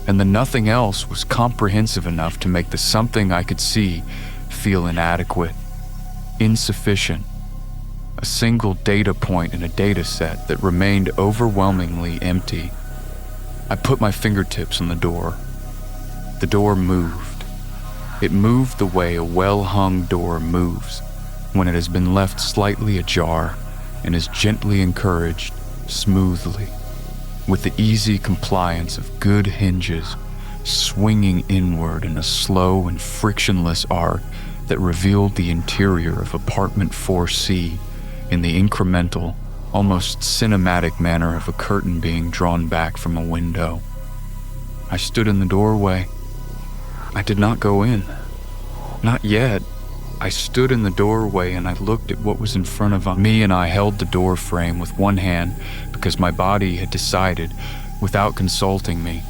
and the nothing else was comprehensive enough to make the something I could see feel inadequate, insufficient, a single data point in a data set that remained overwhelmingly empty. I put my fingertips on the door. The door moved. It moved the way a well-hung door moves when it has been left slightly ajar and is gently encouraged, smoothly, with the easy compliance of good hinges, swinging inward in a slow and frictionless arc that revealed the interior of apartment 4C in the incremental, almost cinematic manner of a curtain being drawn back from a window. I stood in the doorway. I did not go in. Not yet. I stood in the doorway and I looked at what was in front of me, and I held the door frame with one hand because my body had decided, without consulting me,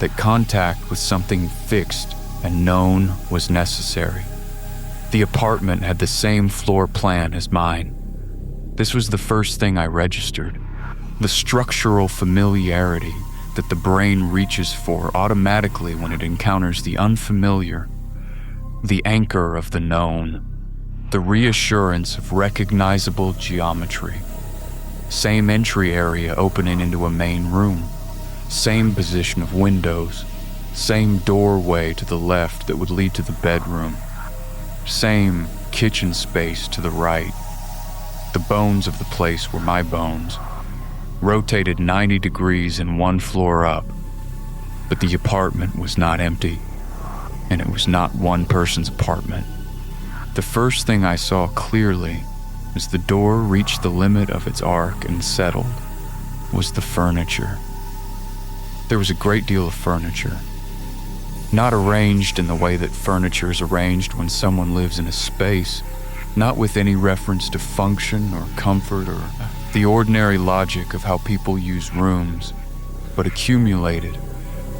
that contact with something fixed and known was necessary. The apartment had the same floor plan as mine. This was the first thing I registered. The structural familiarity that the brain reaches for automatically when it encounters the unfamiliar. The anchor of the known. The reassurance of recognizable geometry. Same entry area opening into a main room. Same position of windows. Same doorway to the left that would lead to the bedroom. Same kitchen space to the right. The bones of the place were my bones, rotated 90 degrees and one floor up. But the apartment was not empty, and it was not one person's apartment. The first thing I saw clearly, as the door reached the limit of its arc and settled, was the furniture. There was a great deal of furniture, not arranged in the way that furniture is arranged when someone lives in a space, not with any reference to function or comfort or the ordinary logic of how people use rooms, but accumulated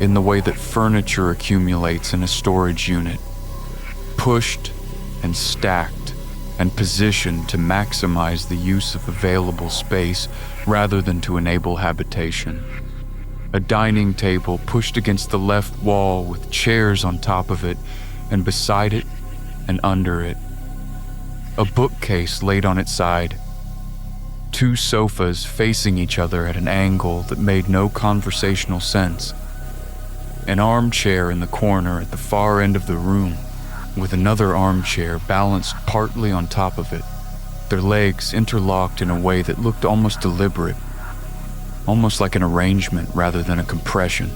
in the way that furniture accumulates in a storage unit, pushed and stacked and positioned to maximize the use of available space rather than to enable habitation. A dining table pushed against the left wall with chairs on top of it and beside it and under it. A bookcase laid on its side. Two sofas facing each other at an angle that made no conversational sense. An armchair in the corner at the far end of the room, with another armchair balanced partly on top of it, their legs interlocked in a way that looked almost deliberate, almost like an arrangement rather than a compression.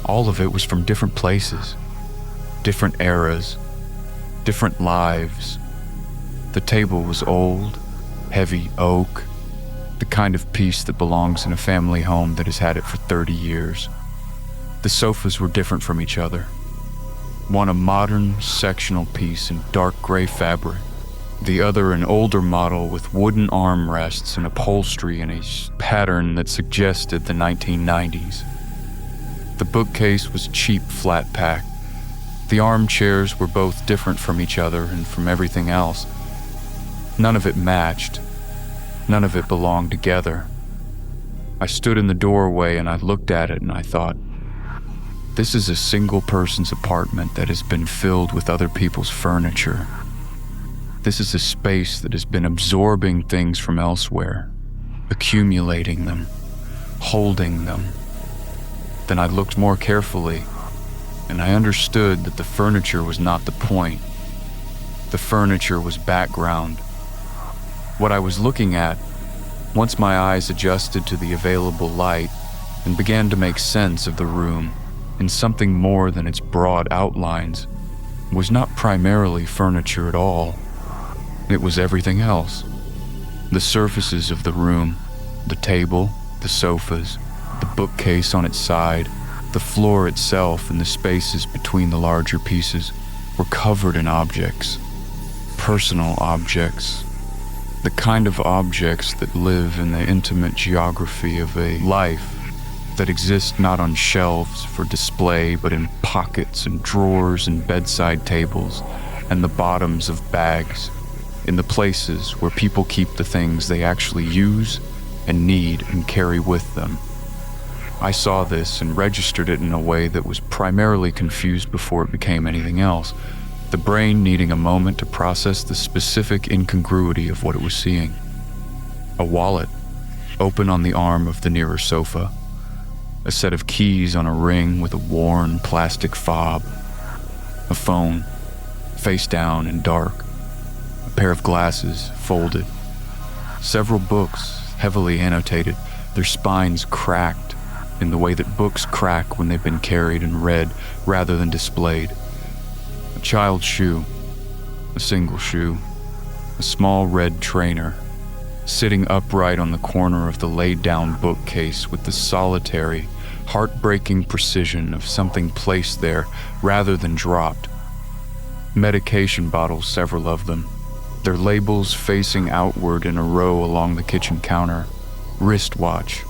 All of it was from different places, different eras, different lives. The table was old, heavy oak, the kind of piece that belongs in a family home that has had it for 30 years. The sofas were different from each other. One a modern sectional piece in dark gray fabric, the other an older model with wooden armrests and upholstery in a pattern that suggested the 1990s. The bookcase was cheap flat pack. The armchairs were both different from each other and from everything else. None of it matched. None of it belonged together. I stood in the doorway and I looked at it and I thought, this is a single person's apartment that has been filled with other people's furniture. This is a space that has been absorbing things from elsewhere, accumulating them, holding them. Then I looked more carefully and I understood that the furniture was not the point. The furniture was background. What I was looking at, once my eyes adjusted to the available light and began to make sense of the room in something more than its broad outlines, was not primarily furniture at all. It was everything else. The surfaces of the room, the table, the sofas, the bookcase on its side, the floor itself and the spaces between the larger pieces were covered in objects, personal objects, the kind of objects that live in the intimate geography of a life that exist not on shelves for display, but in pockets and drawers and bedside tables and the bottoms of bags, in the places where people keep the things they actually use and need and carry with them. I saw this and registered it in a way that was primarily confused before it became anything else, the brain needing a moment to process the specific incongruity of what it was seeing. A wallet, open on the arm of the nearer sofa. A set of keys on a ring with a worn plastic fob. A phone, face down and dark. A pair of glasses, folded. Several books, heavily annotated, their spines cracked in the way that books crack when they've been carried and read rather than displayed. A child's shoe, a single shoe, a small red trainer, sitting upright on the corner of the laid-down bookcase with the solitary, heartbreaking precision of something placed there rather than dropped. Medication bottles, several of them, their labels facing outward in a row along the kitchen counter. Wristwatch.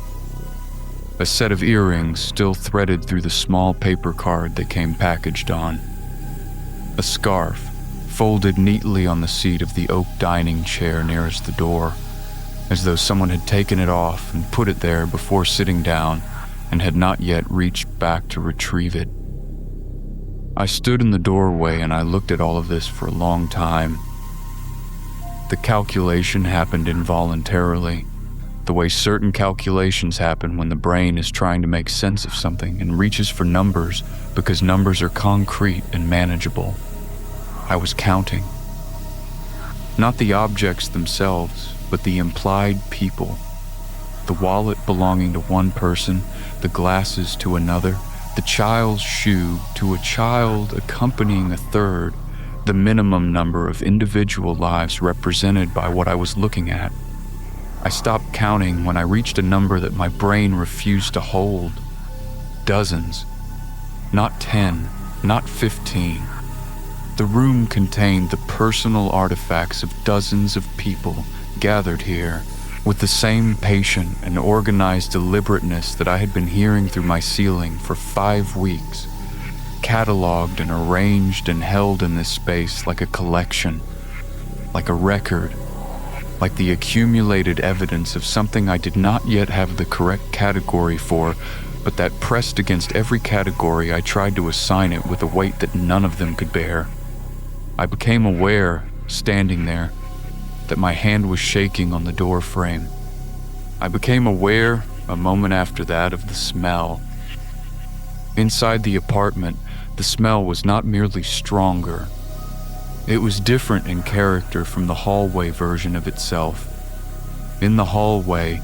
A set of earrings still threaded through the small paper card they came packaged on. A scarf, folded neatly on the seat of the oak dining chair nearest the door, as though someone had taken it off and put it there before sitting down and had not yet reached back to retrieve it. I stood in the doorway and I looked at all of this for a long time. The calculation happened involuntarily, the way certain calculations happen when the brain is trying to make sense of something and reaches for numbers because numbers are concrete and manageable. I was counting. Not the objects themselves, but the implied people. The wallet belonging to one person, the glasses to another, the child's shoe to a child accompanying a third, the minimum number of individual lives represented by what I was looking at. I stopped counting when I reached a number that my brain refused to hold. Dozens. Not 10, not 15. The room contained the personal artifacts of dozens of people gathered here with the same patient and organized deliberateness that I had been hearing through my ceiling for 5 weeks, cataloged and arranged and held in this space like a collection, like a record, like the accumulated evidence of something I did not yet have the correct category for, but that pressed against every category I tried to assign it with a weight that none of them could bear. I became aware, standing there, that my hand was shaking on the door frame. I became aware, a moment after that, of the smell. Inside the apartment, the smell was not merely stronger. It was different in character from the hallway version of itself. In the hallway,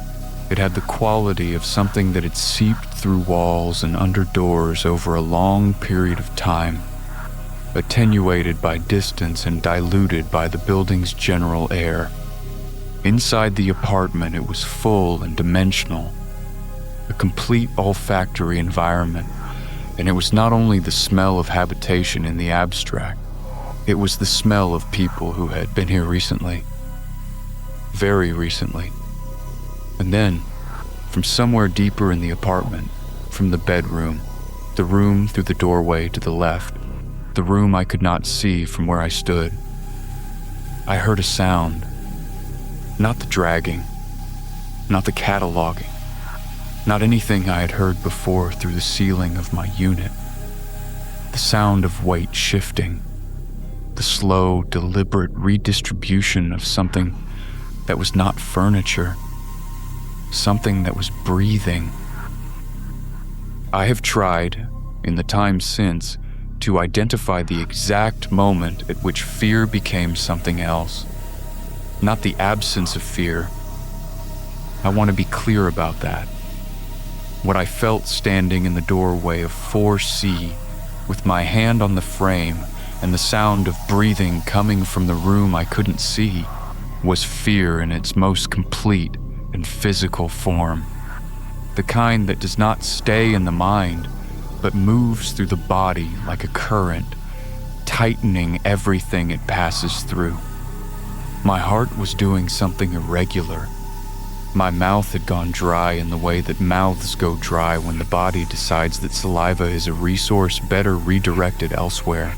it had the quality of something that had seeped through walls and under doors over a long period of time, attenuated by distance and diluted by the building's general air. Inside the apartment, it was full and dimensional, a complete olfactory environment, and it was not only the smell of habitation in the abstract, it was the smell of people who had been here recently, very recently. And then, from somewhere deeper in the apartment, from the bedroom, the room through the doorway to the left, the room I could not see from where I stood, I heard a sound. Not the dragging, not the cataloging, not anything I had heard before through the ceiling of my unit. The sound of weight shifting, the slow, deliberate redistribution of something that was not furniture, something that was breathing. I have tried, in the time since, to identify the exact moment at which fear became something else. Not the absence of fear. I want to be clear about that. What I felt standing in the doorway of 4C, with my hand on the frame and the sound of breathing coming from the room I couldn't see, was fear in its most complete and physical form. The kind that does not stay in the mind, but moves through the body like a current, tightening everything it passes through. My heart was doing something irregular, My mouth had gone dry in the way that mouths go dry when the body decides that saliva is a resource better redirected elsewhere.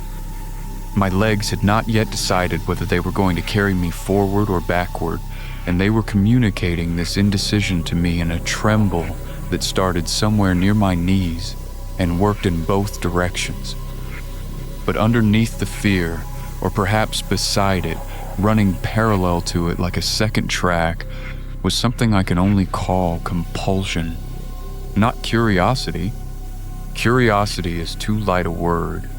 My legs had not yet decided whether they were going to carry me forward or backward, and they were communicating this indecision to me in a tremble that started somewhere near my knees and worked in both directions. But underneath the fear, or perhaps beside it, running parallel to it like a second track, was something I can only call compulsion. Not curiosity. Curiosity is too light a word,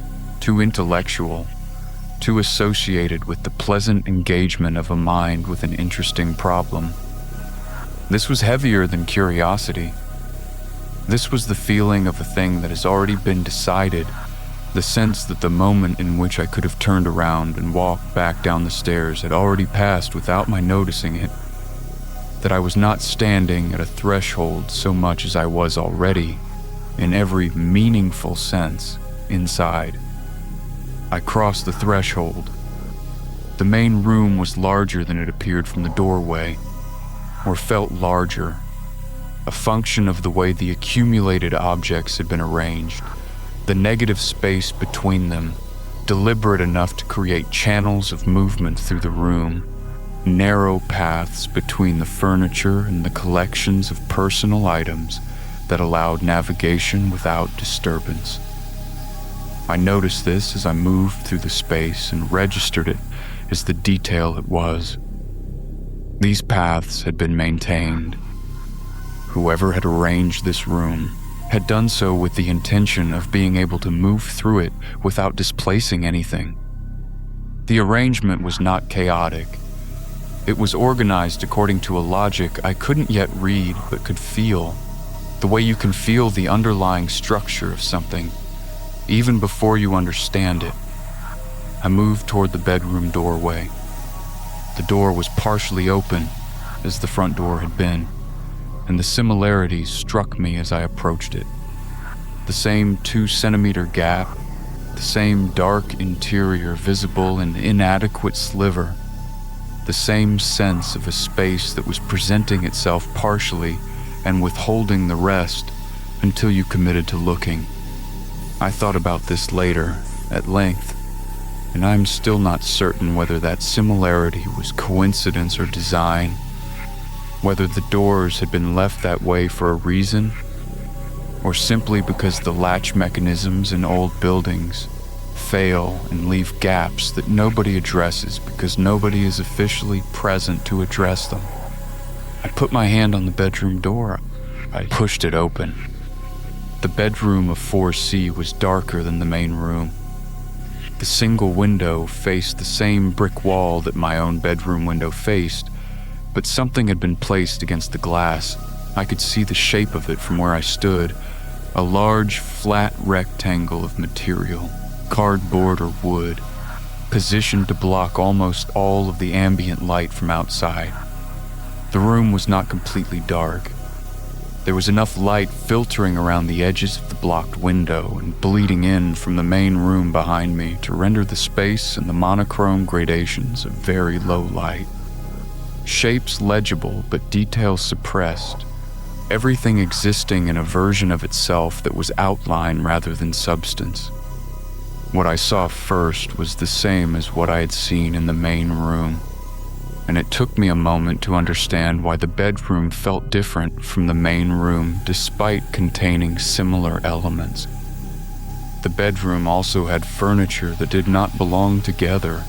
too intellectual, too associated with the pleasant engagement of a mind with an interesting problem. This was heavier than curiosity. This was the feeling of a thing that has already been decided, the sense that the moment in which I could have turned around and walked back down the stairs had already passed without my noticing it, that I was not standing at a threshold so much as I was already, in every meaningful sense, inside. I crossed the threshold. The main room was larger than it appeared from the doorway, or felt larger, a function of the way the accumulated objects had been arranged, the negative space between them, deliberate enough to create channels of movement through the room, narrow paths between the furniture and the collections of personal items that allowed navigation without disturbance. I noticed this as I moved through the space and registered it as the detail it was. These paths had been maintained. Whoever had arranged this room had done so with the intention of being able to move through it without displacing anything. The arrangement was not chaotic. It was organized according to a logic I couldn't yet read but could feel, the way you can feel the underlying structure of something, even before you understand it. I moved toward the bedroom doorway. The door was partially open, as the front door had been, and the similarities struck me as I approached it. The same 2-centimeter gap, the same dark interior visible in inadequate sliver, the same sense of a space that was presenting itself partially and withholding the rest until you committed to looking. I thought about this later, at length, and I'm still not certain whether that similarity was coincidence or design, whether the doors had been left that way for a reason, or simply because the latch mechanisms in old buildings fail and leave gaps that nobody addresses because nobody is officially present to address them. I put my hand on the bedroom door. I pushed it open. The bedroom of 4C was darker than the main room. The single window faced the same brick wall that my own bedroom window faced, but something had been placed against the glass. I could see the shape of it from where I stood, a large, flat rectangle of material, cardboard or wood, positioned to block almost all of the ambient light from outside. The room was not completely dark. There was enough light filtering around the edges of the blocked window and bleeding in from the main room behind me to render the space and the monochrome gradations of very low light. Shapes legible, but details suppressed. Everything existing in a version of itself that was outline rather than substance. What I saw first was the same as what I had seen in the main room, and it took me a moment to understand why the bedroom felt different from the main room despite containing similar elements. The bedroom also had furniture that did not belong together,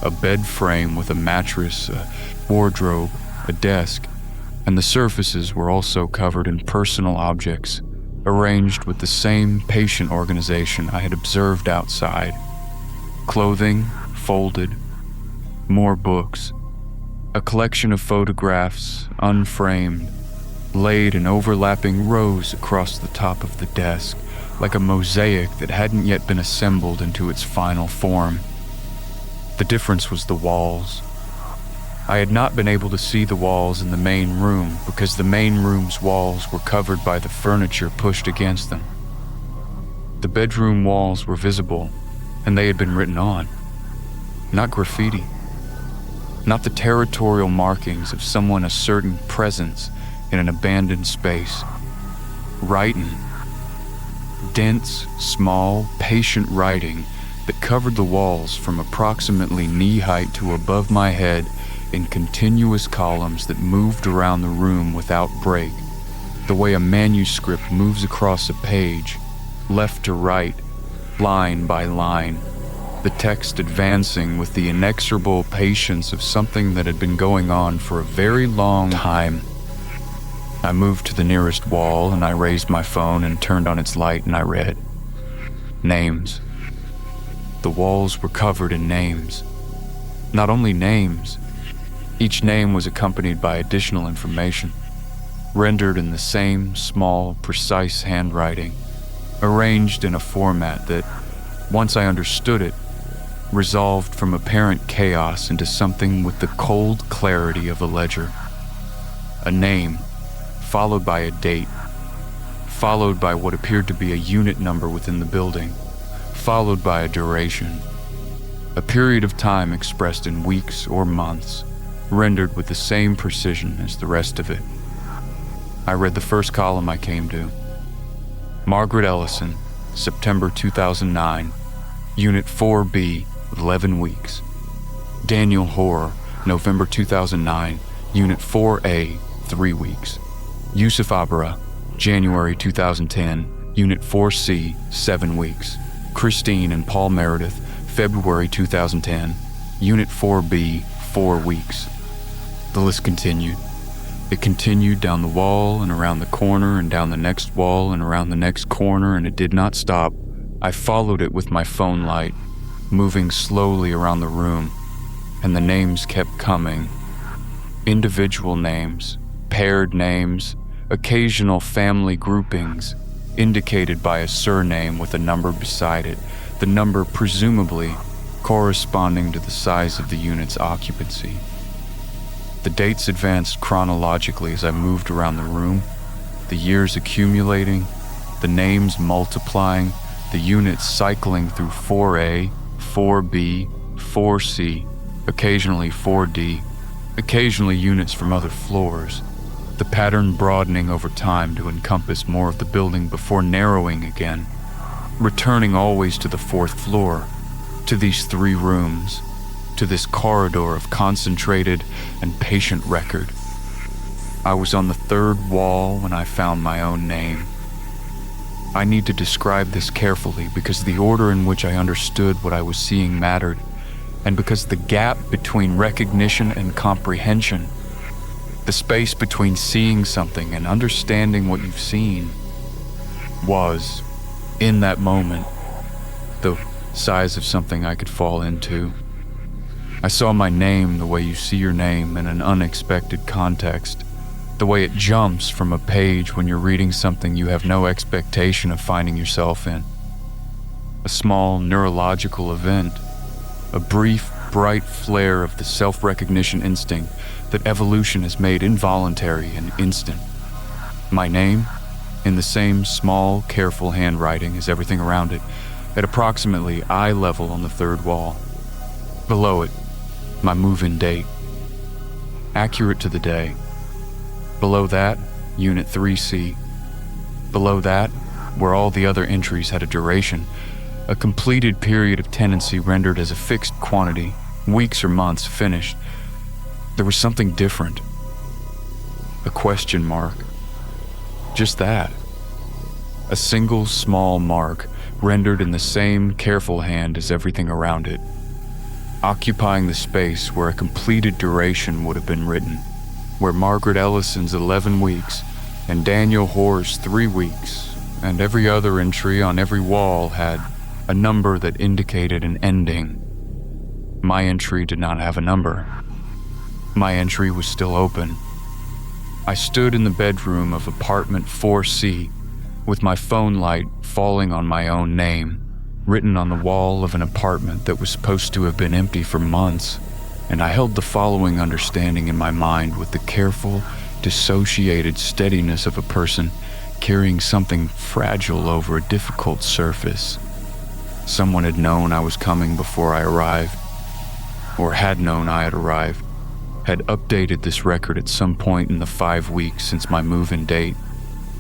a bed frame with a mattress, a wardrobe, a desk, and the surfaces were also covered in personal objects, arranged with the same patient organization I had observed outside. Clothing, folded, more books, a collection of photographs, unframed, laid in overlapping rows across the top of the desk, like a mosaic that hadn't yet been assembled into its final form. The difference was the walls. I had not been able to see the walls in the main room because the main room's walls were covered by the furniture pushed against them. The bedroom walls were visible, and they had been written on. Not graffiti. not the territorial markings of someone asserting presence in an abandoned space. Writing. Dense, small, patient writing that covered the walls from approximately knee-height to above my head in continuous columns that moved around the room without break, the way a manuscript moves across a page, left to right, line by line, the text advancing with the inexorable patience of something that had been going on for a very long time. I moved to the nearest wall and I raised my phone and turned on its light and I read. Names. The walls were covered in names. Not only names, each name was accompanied by additional information, rendered in the same small, precise handwriting, arranged in a format that, once I understood it, resolved from apparent chaos into something with the cold clarity of a ledger. A name, followed by a date, followed by what appeared to be a unit number within the building, followed by a duration, a period of time expressed in weeks or months, rendered with the same precision as the rest of it. I read the first column I came to. Margaret Ellison, September 2009, Unit 4B, 11 weeks. Daniel Hoare, November 2009, Unit 4A, 3 weeks. Yusuf Abra, January 2010, Unit 4C, 7 weeks. Christine and Paul Meredith, February 2010, Unit 4B, 4 weeks. The list continued. It continued down the wall and around the corner and down the next wall and around the next corner, and it did not stop. I followed it with my phone light, moving slowly around the room, and the names kept coming. Individual names, paired names, occasional family groupings, indicated by a surname with a number beside it, the number presumably corresponding to the size of the unit's occupancy. The dates advanced chronologically as I moved around the room, the years accumulating, the names multiplying, the units cycling through 4A, 4B, 4C, occasionally 4D, occasionally units from other floors, the pattern broadening over time to encompass more of the building before narrowing again, returning always to the fourth floor, to these 3 rooms, to this corridor of concentrated and patient record. I was on the 3rd wall when I found my own name. I need to describe this carefully because the order in which I understood what I was seeing mattered, and because the gap between recognition and comprehension, the space between seeing something and understanding what you've seen, was, in that moment, the size of something I could fall into. I saw my name the way you see your name in an unexpected context, the way it jumps from a page when you're reading something you have no expectation of finding yourself in. A small neurological event, a brief, bright flare of the self-recognition instinct that evolution has made involuntary and instant. My name, in the same small, careful handwriting as everything around it, at approximately eye level on the 3rd wall. Below it, my move-in date, accurate to the day. Below that, Unit 3C. Below that, where all the other entries had a duration, a completed period of tenancy rendered as a fixed quantity, weeks or months finished. There was something different. A question mark. Just that. A single small mark rendered in the same careful hand as everything around it, occupying the space where a completed duration would have been written, where Margaret Ellison's 11 weeks and Daniel Hoare's 3 weeks and every other entry on every wall had a number that indicated an ending. My entry did not have a number. My entry was still open. I stood in the bedroom of apartment 4C with my phone light falling on my own name, written on the wall of an apartment that was supposed to have been empty for months, and I held the following understanding in my mind with the careful, dissociated steadiness of a person carrying something fragile over a difficult surface. Someone had known I was coming before I arrived, or had known I had arrived, had updated this record at some point in the 5 weeks since my move-in date,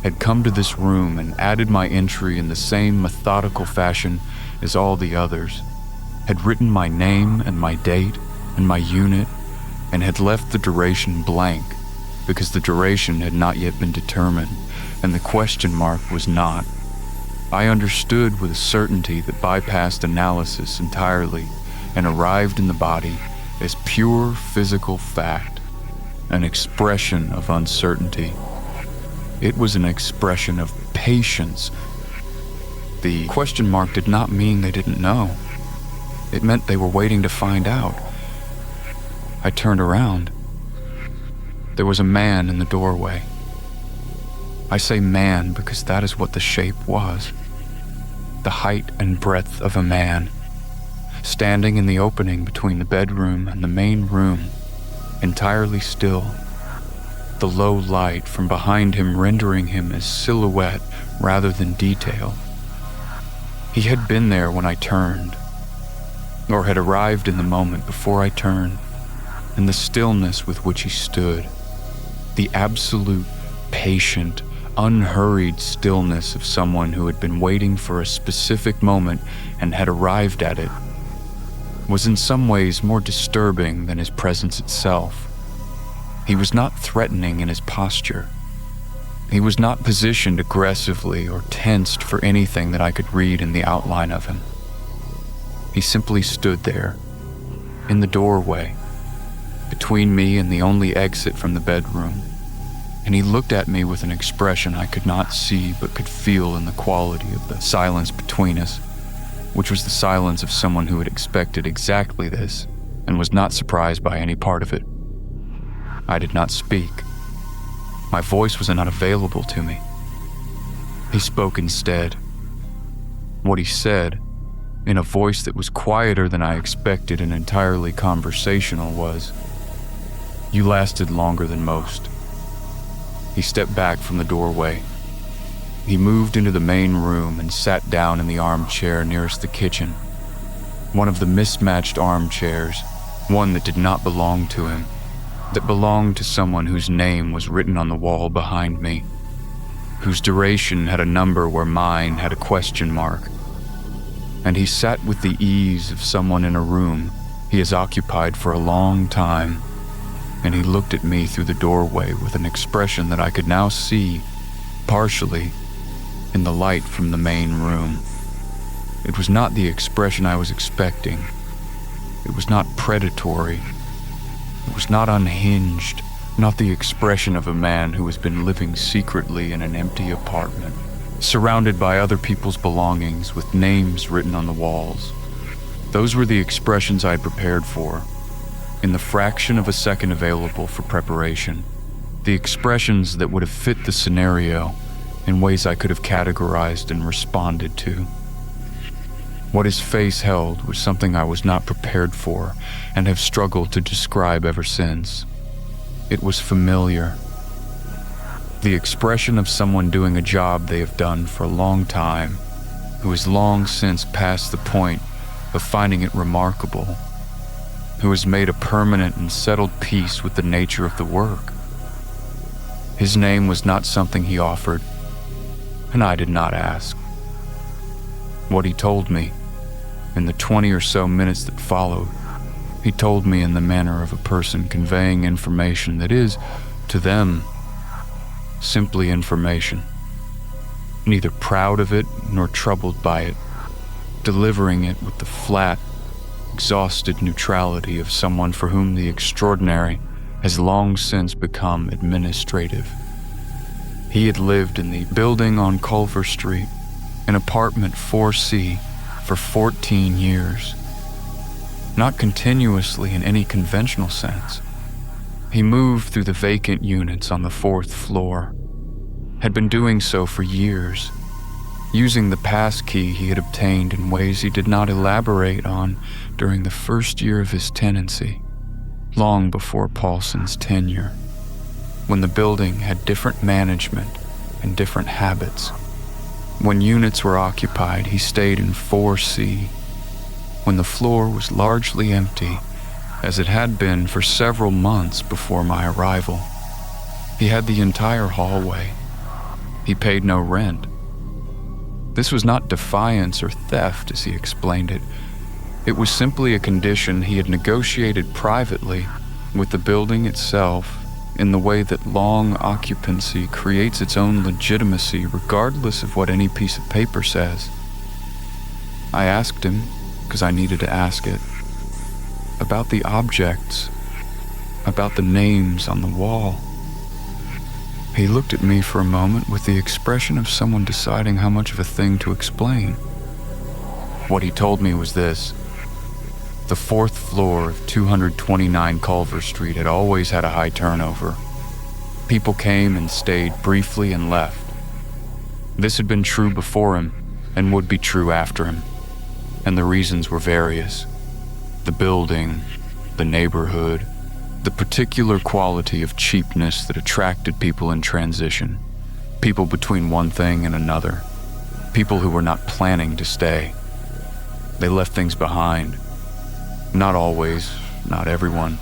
had come to this room and added my entry in the same methodical fashion as all the others, had written my name and my date and my unit, and had left the duration blank because the duration had not yet been determined and the question mark was not. I understood with a certainty that bypassed analysis entirely and arrived in the body as pure physical fact, an expression of uncertainty. It was an expression of patience. The question mark did not mean they didn't know. It meant they were waiting to find out. I turned around. There was a man in the doorway. I say man because that is what the shape was. The height and breadth of a man, standing in the opening between the bedroom and the main room, entirely still, the low light from behind him rendering him as silhouette rather than detail. He had been there when I turned, or had arrived in the moment before I turned, and the stillness with which he stood, the absolute, patient, unhurried stillness of someone who had been waiting for a specific moment and had arrived at it, was in some ways more disturbing than his presence itself. He was not threatening in his posture. He was not positioned aggressively or tensed for anything that I could read in the outline of him. He simply stood there, in the doorway, between me and the only exit from the bedroom, and he looked at me with an expression I could not see but could feel in the quality of the silence between us, which was the silence of someone who had expected exactly this and was not surprised by any part of it. I did not speak. My voice was not available to me. He spoke instead. What he said, in a voice that was quieter than I expected and entirely conversational, was, "You lasted longer than most." He stepped back from the doorway. He moved into the main room and sat down in the armchair nearest the kitchen. One of the mismatched armchairs, one that did not belong to him, that belonged to someone whose name was written on the wall behind me, whose duration had a number where mine had a question mark. And he sat with the ease of someone in a room he has occupied for a long time, and he looked at me through the doorway with an expression that I could now see, partially, in the light from the main room. It was not the expression I was expecting. It was not predatory. It was not unhinged, not the expression of a man who has been living secretly in an empty apartment, surrounded by other people's belongings with names written on the walls. Those were the expressions I had prepared for, in the fraction of a second available for preparation, the expressions that would have fit the scenario in ways I could have categorized and responded to. What his face held was something I was not prepared for and have struggled to describe ever since. It was familiar. The expression of someone doing a job they have done for a long time, who has long since passed the point of finding it remarkable, who has made a permanent and settled peace with the nature of the work. His name was not something he offered, and I did not ask. What he told me, in the 20 or so minutes that followed, he told me in the manner of a person conveying information that is, to them, simply information, neither proud of it nor troubled by it, delivering it with the flat, exhausted neutrality of someone for whom the extraordinary has long since become administrative. He had lived in the building on Culver Street, in apartment 4C, for 14 years. Not continuously in any conventional sense. He moved through the vacant units on the 4th floor, had been doing so for years, using the pass key he had obtained in ways he did not elaborate on during the first year of his tenancy, long before Paulson's tenure, when the building had different management and different habits. When units were occupied, he stayed in 4C. When the floor was largely empty, as it had been for several months before my arrival. He had the entire hallway. He paid no rent. This was not defiance or theft, as he explained it. It was simply a condition he had negotiated privately with the building itself, in the way that long occupancy creates its own legitimacy regardless of what any piece of paper says. I asked him, because I needed to ask it, about the objects, about the names on the wall. He looked at me for a moment with the expression of someone deciding how much of a thing to explain. What he told me was this: the fourth floor of 229 Culver Street had always had a high turnover. People came and stayed briefly and left. This had been true before him and would be true after him, and the reasons were various. The building, the neighborhood, the particular quality of cheapness that attracted people in transition, people between one thing and another, people who were not planning to stay. They left things behind. Not always, not everyone,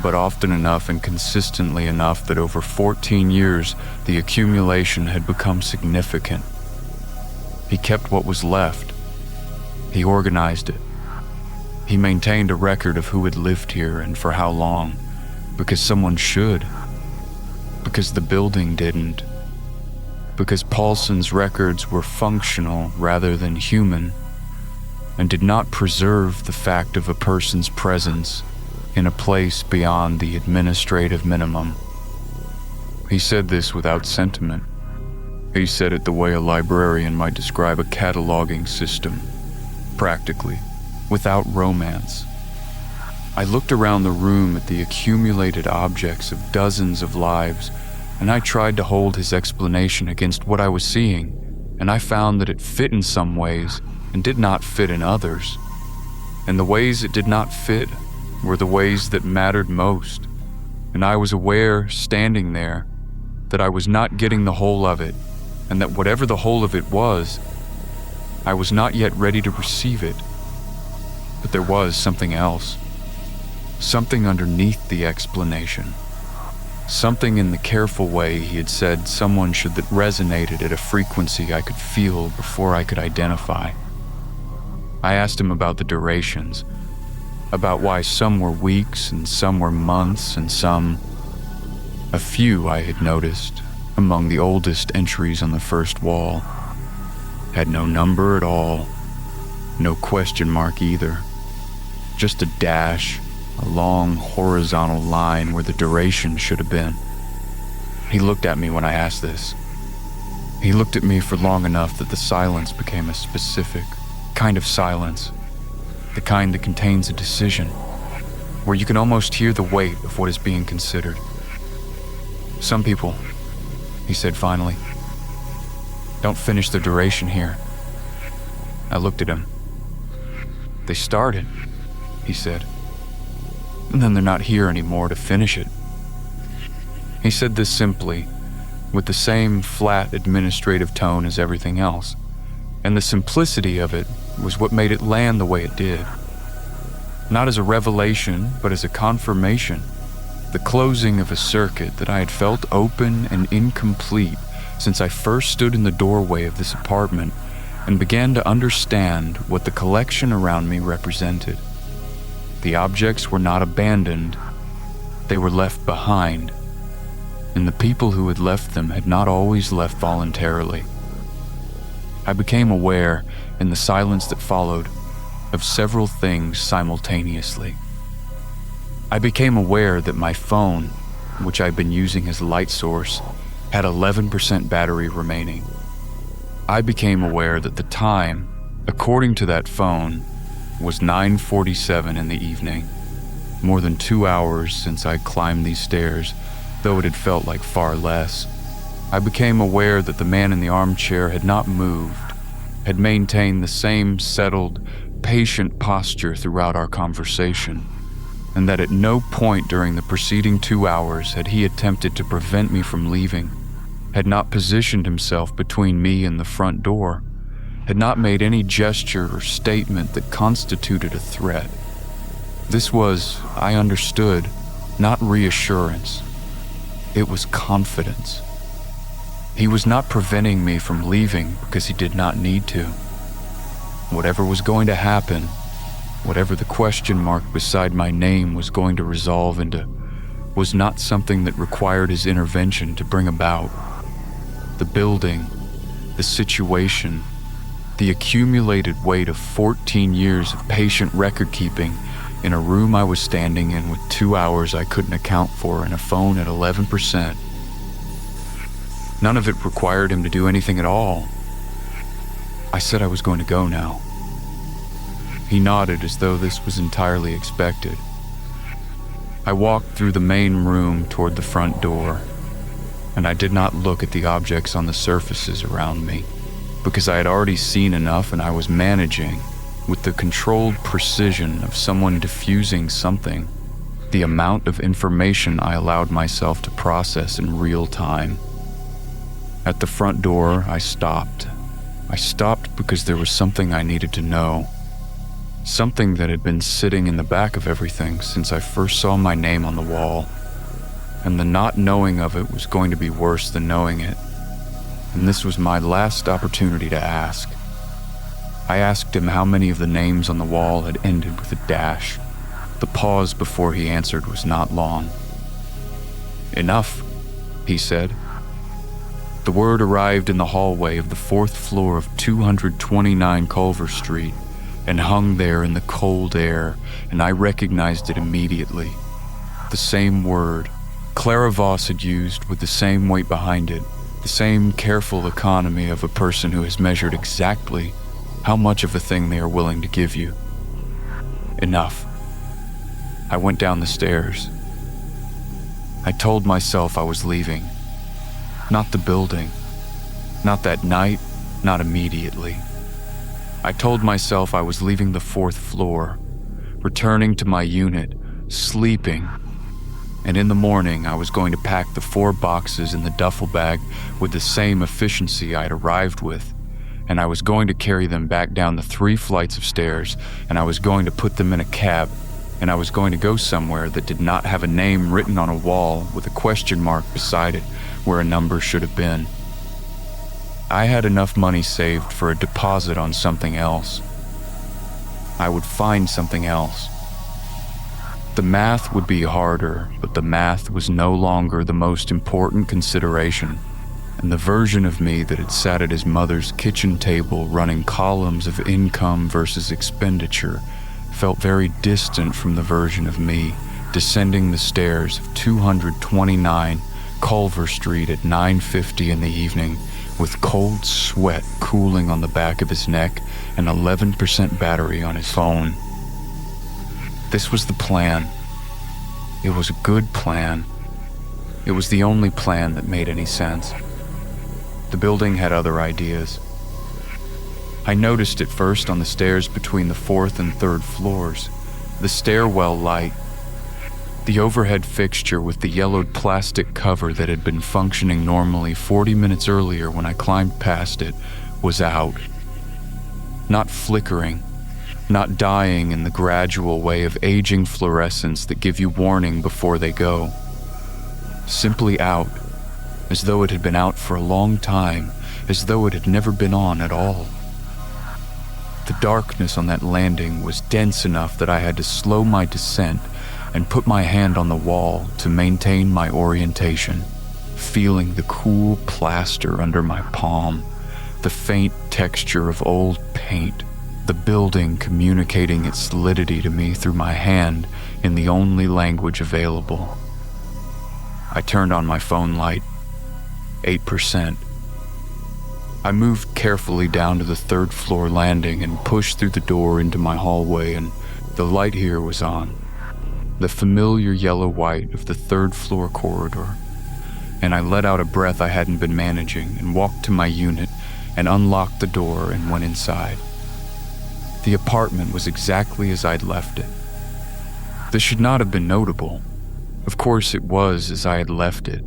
but often enough and consistently enough that over 14 years, the accumulation had become significant. He kept what was left. He organized it. He maintained a record of who had lived here and for how long, because someone should, because the building didn't, because Paulson's records were functional rather than human, and did not preserve the fact of a person's presence in a place beyond the administrative minimum. He said this without sentiment. He said it the way a librarian might describe a cataloging system, practically, without romance. I looked around the room at the accumulated objects of dozens of lives, and I tried to hold his explanation against what I was seeing, and I found that it fit in some ways and did not fit in others. And the ways it did not fit were the ways that mattered most, and I was aware, standing there, that I was not getting the whole of it, and that whatever the whole of it was, I was not yet ready to receive it. But there was something else, something underneath the explanation, something in the careful way he had said someone should that resonated at a frequency I could feel before I could identify. I asked him about the durations, about why some were weeks and some were months and a few I had noticed, among the oldest entries on the first wall, had no number at all, no question mark either, just a dash, a long horizontal line where the duration should have been. He looked at me when I asked this. He looked at me for long enough that the silence became a specific kind of silence, the kind that contains a decision, where you can almost hear the weight of what is being considered. Some people, he said finally, don't finish their duration here. I looked at him. They started, he said, and then they're not here anymore to finish it. He said this simply, with the same flat administrative tone as everything else, and the simplicity of it was what made it land the way it did. Not as a revelation, but as a confirmation, the closing of a circuit that I had felt open and incomplete since I first stood in the doorway of this apartment and began to understand what the collection around me represented. The objects were not abandoned, they were left behind, and the people who had left them had not always left voluntarily. I became aware, in the silence that followed, of several things simultaneously. I became aware that my phone, which I'd been using as a light source, had 11% battery remaining. I became aware that the time, according to that phone, was 9:47 in the evening, more than 2 hours since I climbed these stairs, though it had felt like far less. I became aware that the man in the armchair had not moved, had maintained the same settled, patient posture throughout our conversation, and that at no point during the preceding 2 hours had he attempted to prevent me from leaving, had not positioned himself between me and the front door, had not made any gesture or statement that constituted a threat. This was, I understood, not reassurance. It was confidence. He was not preventing me from leaving because he did not need to. Whatever was going to happen, whatever the question mark beside my name was going to resolve into, was not something that required his intervention to bring about. The building, the situation, the accumulated weight of 14 years of patient record-keeping in a room I was standing in with 2 hours I couldn't account for and a phone at 11%. None of it required him to do anything at all. I said I was going to go now. He nodded as though this was entirely expected. I walked through the main room toward the front door, and I did not look at the objects on the surfaces around me, because I had already seen enough and I was managing, with the controlled precision of someone diffusing something, the amount of information I allowed myself to process in real time. At the front door, I stopped. I stopped because there was something I needed to know. Something that had been sitting in the back of everything since I first saw my name on the wall. And the not knowing of it was going to be worse than knowing it. And this was my last opportunity to ask. I asked him how many of the names on the wall had ended with a dash. The pause before he answered was not long. "Enough," he said. The word arrived in the hallway of the 4th floor of 229 Culver Street and hung there in the cold air, and I recognized it immediately. The same word Clara Voss had used, with the same weight behind it, the same careful economy of a person who has measured exactly how much of a thing they are willing to give you. Enough. I went down the stairs. I told myself I was leaving. Not the building. Not that night, not immediately. I told myself I was leaving the 4th floor, returning to my unit, sleeping, and in the morning I was going to pack the 4 boxes in the duffel bag with the same efficiency I'd arrived with, and I was going to carry them back down the 3 flights of stairs, and I was going to put them in a cab, and I was going to go somewhere that did not have a name written on a wall with a question mark beside it where a number should have been. I had enough money saved for a deposit on something else. I would find something else. The math would be harder, but the math was no longer the most important consideration, and the version of me that had sat at his mother's kitchen table running columns of income versus expenditure felt very distant from the version of me descending the stairs of 229 Culver Street at 9:50 in the evening with cold sweat cooling on the back of his neck and 11% battery on his phone. This was the plan. It was a good plan. It was the only plan that made any sense. The building had other ideas. I noticed it first on the stairs between the 4th and 3rd floors, the stairwell light. The overhead fixture with the yellowed plastic cover that had been functioning normally 40 minutes earlier when I climbed past it was out. Not flickering, not dying in the gradual way of aging fluorescents that give you warning before they go. Simply out, as though it had been out for a long time, as though it had never been on at all. The darkness on that landing was dense enough that I had to slow my descent and put my hand on the wall to maintain my orientation, feeling the cool plaster under my palm, the faint texture of old paint, the building communicating its solidity to me through my hand in the only language available. I turned on my phone light. 8%. I moved carefully down to the 3rd floor landing and pushed through the door into my hallway, and the light here was on. The familiar yellow-white of the 3rd floor corridor, and I let out a breath I hadn't been managing and walked to my unit and unlocked the door and went inside. The apartment was exactly as I'd left it. This should not have been notable. Of course it was as I had left it.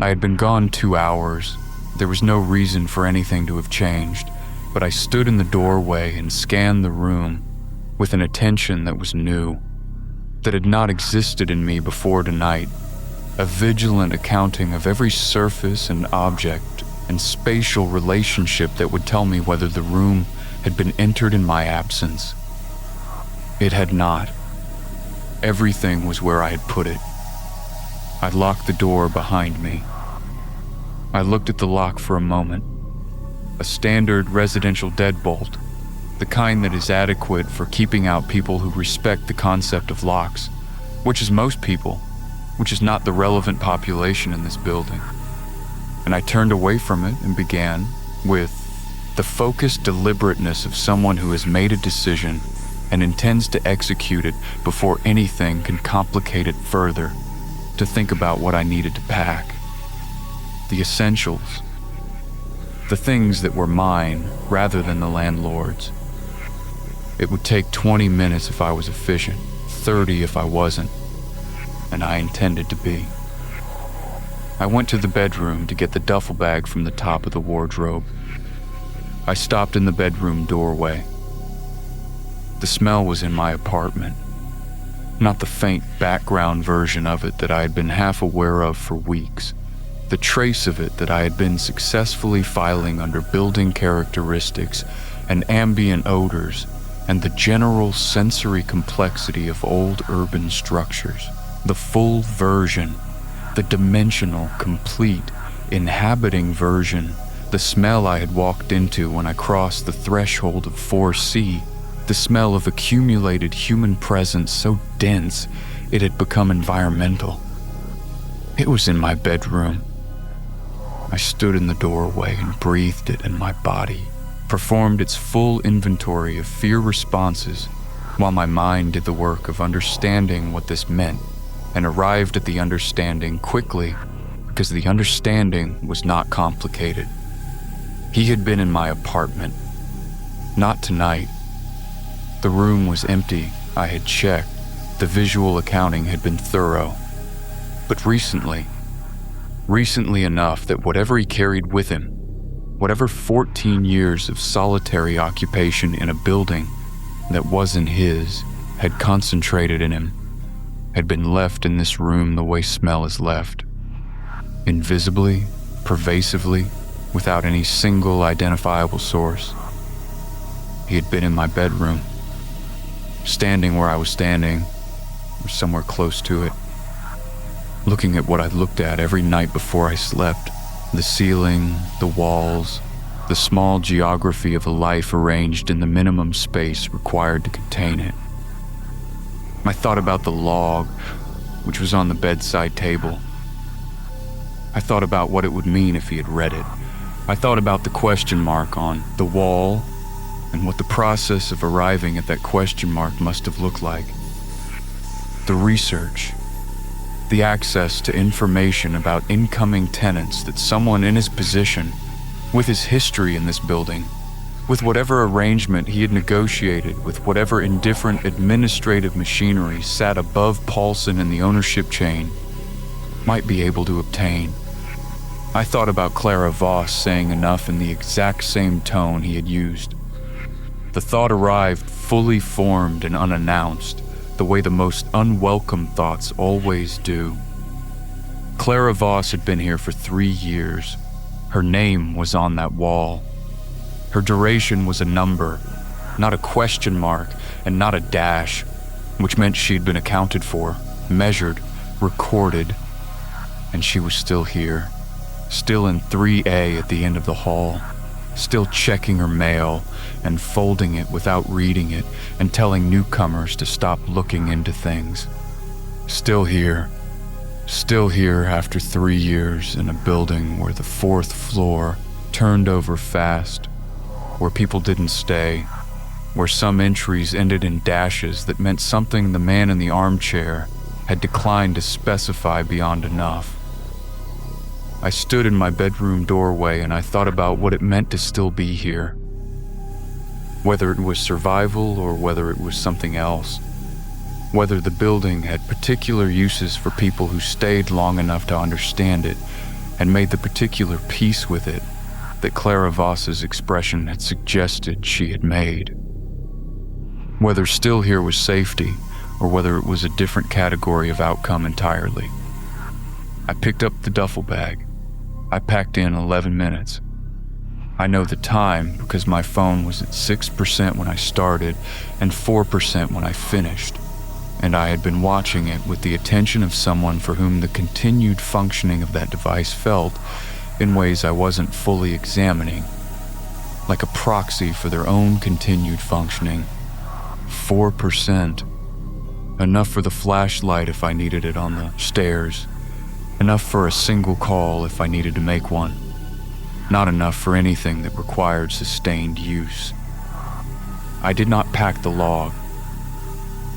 I had been gone 2 hours. There was no reason for anything to have changed, but I stood in the doorway and scanned the room with an attention that was new. that had not existed in me before tonight, a vigilant accounting of every surface and object and spatial relationship that would tell me whether the room had been entered in my absence. It had not. Everything was where I had put it. I locked the door behind me. I looked at the lock for a moment. A standard residential deadbolt, the kind that is adequate for keeping out people who respect the concept of locks, which is most people, which is not the relevant population in this building. And I turned away from it and began, with the focused deliberateness of someone who has made a decision and intends to execute it before anything can complicate it further, to think about what I needed to pack. The essentials. The things that were mine rather than the landlord's. It would take 20 minutes if I was efficient, 30 if I wasn't, and I intended to be. I went to the bedroom to get the duffel bag from the top of the wardrobe. I stopped in the bedroom doorway. The smell was in my apartment, not the faint background version of it that I had been half aware of for weeks, the trace of it that I had been successfully filing under building characteristics and ambient odors and the general sensory complexity of old urban structures. The full version, the dimensional, complete, inhabiting version, the smell I had walked into when I crossed the threshold of 4C, the smell of accumulated human presence so dense it had become environmental. It was in my bedroom. I stood in the doorway and breathed it in my body, performed its full inventory of fear responses, while my mind did the work of understanding what this meant, and arrived at the understanding quickly because the understanding was not complicated. He had been in my apartment. Not tonight. The room was empty. I had checked. The visual accounting had been thorough. But recently enough that whatever he carried with him, whatever 14 years of solitary occupation in a building that wasn't his had concentrated in him, had been left in this room the way smell is left. Invisibly, pervasively, without any single identifiable source. He had been in my bedroom, standing where I was standing, or somewhere close to it, looking at what I looked at every night before I slept, the ceiling, the walls, the small geography of a life arranged in the minimum space required to contain it. I thought about the log, which was on the bedside table. I thought about what it would mean if he had read it. I thought about the question mark on the wall and what the process of arriving at that question mark must have looked like. The research, the access to information about incoming tenants that someone in his position, with his history in this building, with whatever arrangement he had negotiated with whatever indifferent administrative machinery sat above Paulson in the ownership chain, might be able to obtain. I thought about Clara Voss saying enough in the exact same tone he had used. The thought arrived fully formed and unannounced, the way the most unwelcome thoughts always do. Clara Voss had been here for 3 years. Her name was on that wall. Her duration was a number, not a question mark and not a dash, which meant she'd been accounted for, measured, recorded, and she was still here, still in 3A at the end of the hall, still checking her mail and folding it without reading it and telling newcomers to stop looking into things. Still here after 3 years in a building where the 4th floor turned over fast, where people didn't stay, where some entries ended in dashes that meant something the man in the armchair had declined to specify beyond enough. I stood in my bedroom doorway and I thought about what it meant to still be here. Whether it was survival or whether it was something else. Whether the building had particular uses for people who stayed long enough to understand it and made the particular peace with it that Clara Voss's expression had suggested she had made. Whether still here was safety, or whether it was a different category of outcome entirely. I picked up the duffel bag. I packed in 11 minutes. I know the time because my phone was at 6% when I started and 4% when I finished, and I had been watching it with the attention of someone for whom the continued functioning of that device felt in ways I wasn't fully examining, like a proxy for their own continued functioning. 4%. Enough for the flashlight if I needed it on the stairs. Enough for a single call if I needed to make one. Not enough for anything that required sustained use. I did not pack the log.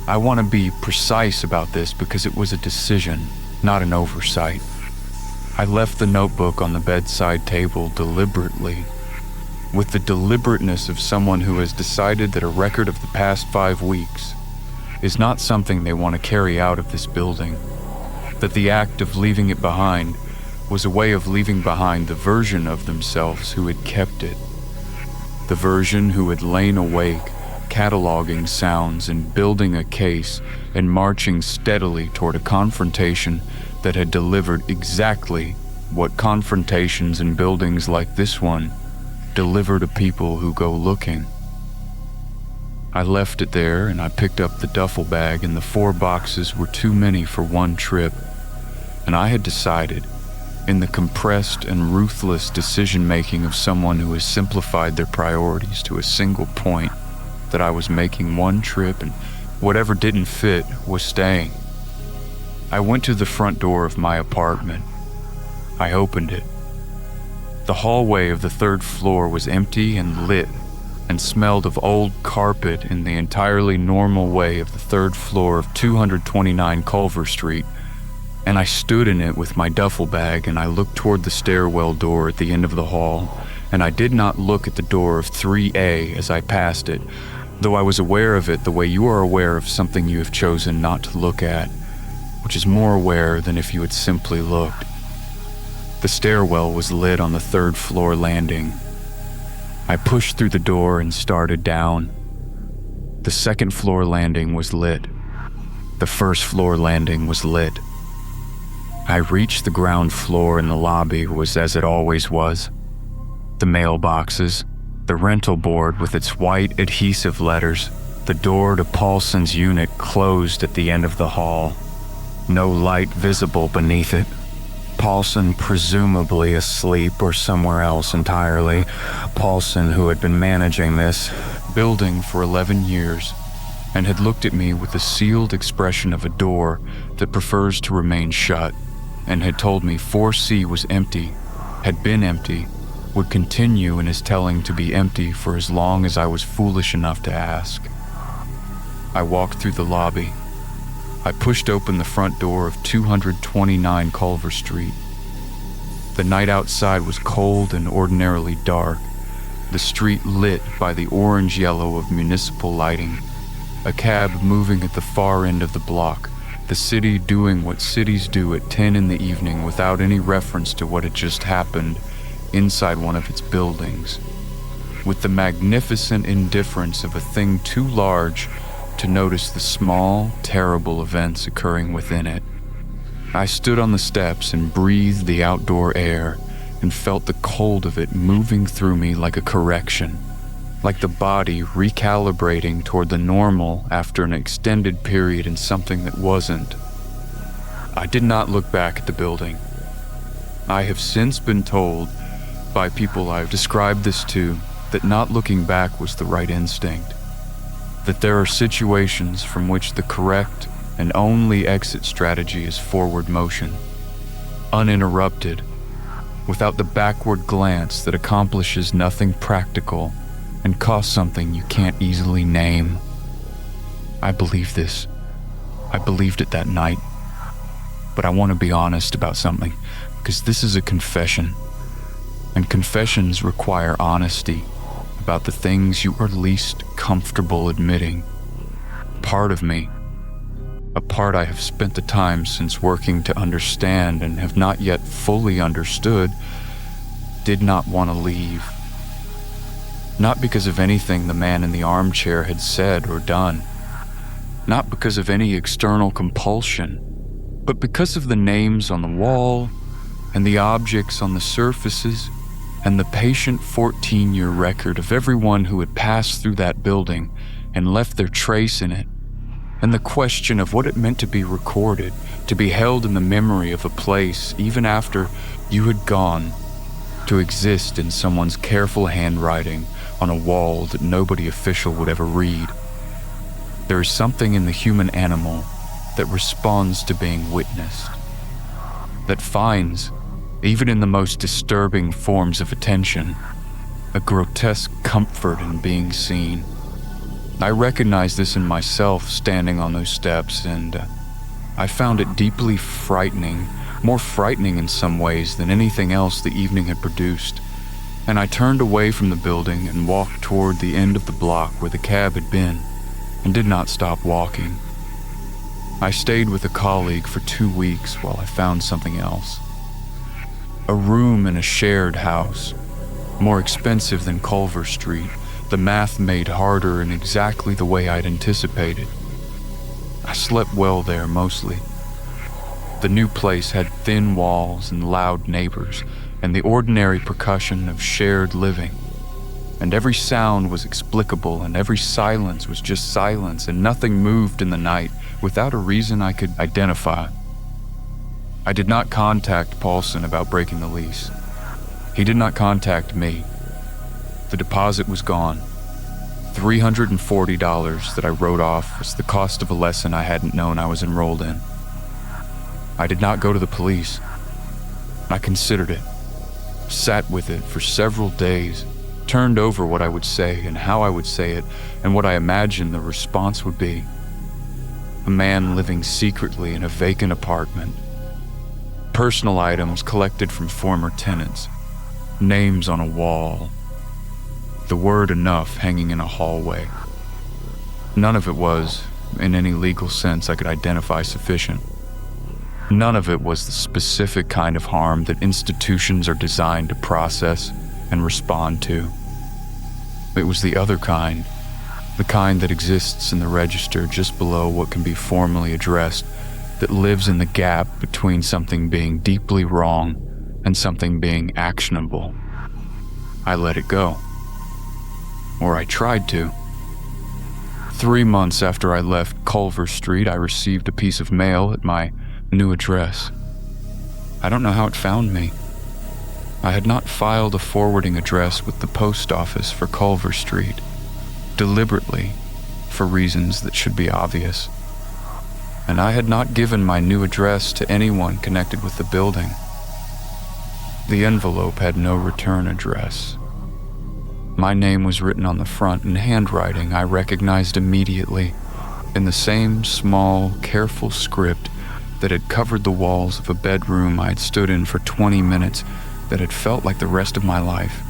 I want to be precise about this because it was a decision, not an oversight. I left the notebook on the bedside table deliberately, with the deliberateness of someone who has decided that a record of the past 5 weeks is not something they want to carry out of this building, that the act of leaving it behind was a way of leaving behind the version of themselves who had kept it, the version who had lain awake, cataloging sounds and building a case and marching steadily toward a confrontation that had delivered exactly what confrontations in buildings like this one deliver to people who go looking. I left it there and I picked up the duffel bag, and the 4 boxes were too many for one trip, and I had decided, in the compressed and ruthless decision-making of someone who has simplified their priorities to a single point, that I was making one trip and whatever didn't fit was staying. I went to the front door of my apartment. I opened it. The hallway of the 3rd floor was empty and lit and smelled of old carpet in the entirely normal way of the 3rd floor of 229 Culver Street, and I stood in it with my duffel bag and I looked toward the stairwell door at the end of the hall, and I did not look at the door of 3A as I passed it, though I was aware of it the way you are aware of something you have chosen not to look at, which is more aware than if you had simply looked. The stairwell was lit on the 3rd floor landing. I pushed through the door and started down. The 2nd floor landing was lit. The 1st floor landing was lit. I reached the ground floor and the lobby was as it always was. The mailboxes, the rental board with its white adhesive letters, the door to Paulson's unit closed at the end of the hall. No light visible beneath it. Paulson presumably asleep or somewhere else entirely. Paulson, who had been managing this building for 11 years and had looked at me with the sealed expression of a door that prefers to remain shut, and had told me 4C was empty, had been empty, would continue in his telling to be empty for as long as I was foolish enough to ask. I walked through the lobby. I pushed open the front door of 229 Culver Street. The night outside was cold and ordinarily dark, the street lit by the orange-yellow of municipal lighting, a cab moving at the far end of the block, the city doing what cities do at 10 in the evening without any reference to what had just happened inside one of its buildings, with the magnificent indifference of a thing too large to notice the small, terrible events occurring within it. I stood on the steps and breathed the outdoor air and felt the cold of it moving through me like a correction, like the body recalibrating toward the normal after an extended period in something that wasn't. I did not look back at the building. I have since been told by people I've described this to that not looking back was the right instinct, that there are situations from which the correct and only exit strategy is forward motion, uninterrupted, without the backward glance that accomplishes nothing practical and costs something you can't easily name. I believe this. I believed it that night. But I want to be honest about something, because this is a confession, and confessions require honesty about the things you are least comfortable admitting. Part of me, a part I have spent the time since working to understand and have not yet fully understood, did not want to leave. Not because of anything the man in the armchair had said or done, not because of any external compulsion, but because of the names on the wall and the objects on the surfaces and the patient 14-year record of everyone who had passed through that building and left their trace in it, and the question of what it meant to be recorded, to be held in the memory of a place even after you had gone, to exist in someone's careful handwriting on a wall that nobody official would ever read. There is something in the human animal that responds to being witnessed, that finds, even in the most disturbing forms of attention, a grotesque comfort in being seen. I recognized this in myself standing on those steps, and I found it deeply frightening, more frightening in some ways than anything else the evening had produced. And I turned away from the building and walked toward the end of the block where the cab had been, and did not stop walking. I stayed with a colleague for 2 weeks while I found something else. A room in a shared house, more expensive than Culver Street, the math made harder in exactly the way I'd anticipated. I slept well there mostly. The new place had thin walls and loud neighbors, and the ordinary percussion of shared living. And every sound was explicable, and every silence was just silence, and nothing moved in the night without a reason I could identify. I did not contact Paulson about breaking the lease. He did not contact me. The deposit was gone. $340 that I wrote off was the cost of a lesson I hadn't known I was enrolled in. I did not go to the police. I considered it, sat with it for several days, turned over what I would say and how I would say it and what I imagined the response would be. A man living secretly in a vacant apartment. Personal items collected from former tenants. Names on a wall. The word enough hanging in a hallway. None of it was, in any legal sense I could identify, sufficient. None of it was the specific kind of harm that institutions are designed to process and respond to. It was the other kind, the kind that exists in the register just below what can be formally addressed, that lives in the gap between something being deeply wrong and something being actionable. I let it go. Or I tried to. 3 months after I left Culver Street, I received a piece of mail at my new address. I don't know how it found me. I had not filed a forwarding address with the post office for Culver Street, deliberately, for reasons that should be obvious. And I had not given my new address to anyone connected with the building. The envelope had no return address. My name was written on the front in handwriting I recognized immediately, in the same small, careful script that had covered the walls of a bedroom I had stood in for 20 minutes that had felt like the rest of my life.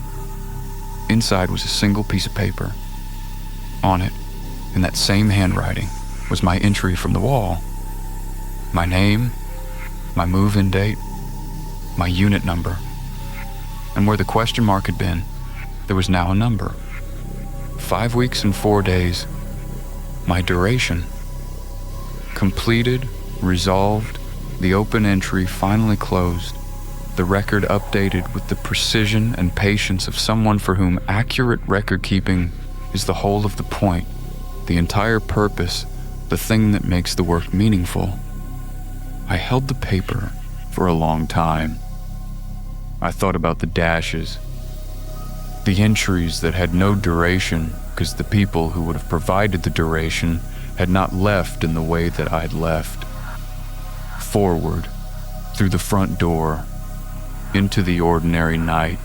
Inside was a single piece of paper. On it, in that same handwriting, was my entry from the wall. My name, my move-in date, my unit number. And where the question mark had been, there was now a number. 5 weeks and 4 days. My duration. Completed, resolved, the open entry finally closed, the record updated with the precision and patience of someone for whom accurate record-keeping is the whole of the point, the entire purpose, the thing that makes the work meaningful. I held the paper for a long time. I thought about the dashes, the entries that had no duration because the people who would have provided the duration had not left in the way that I'd left. Forward, through the front door, into the ordinary night.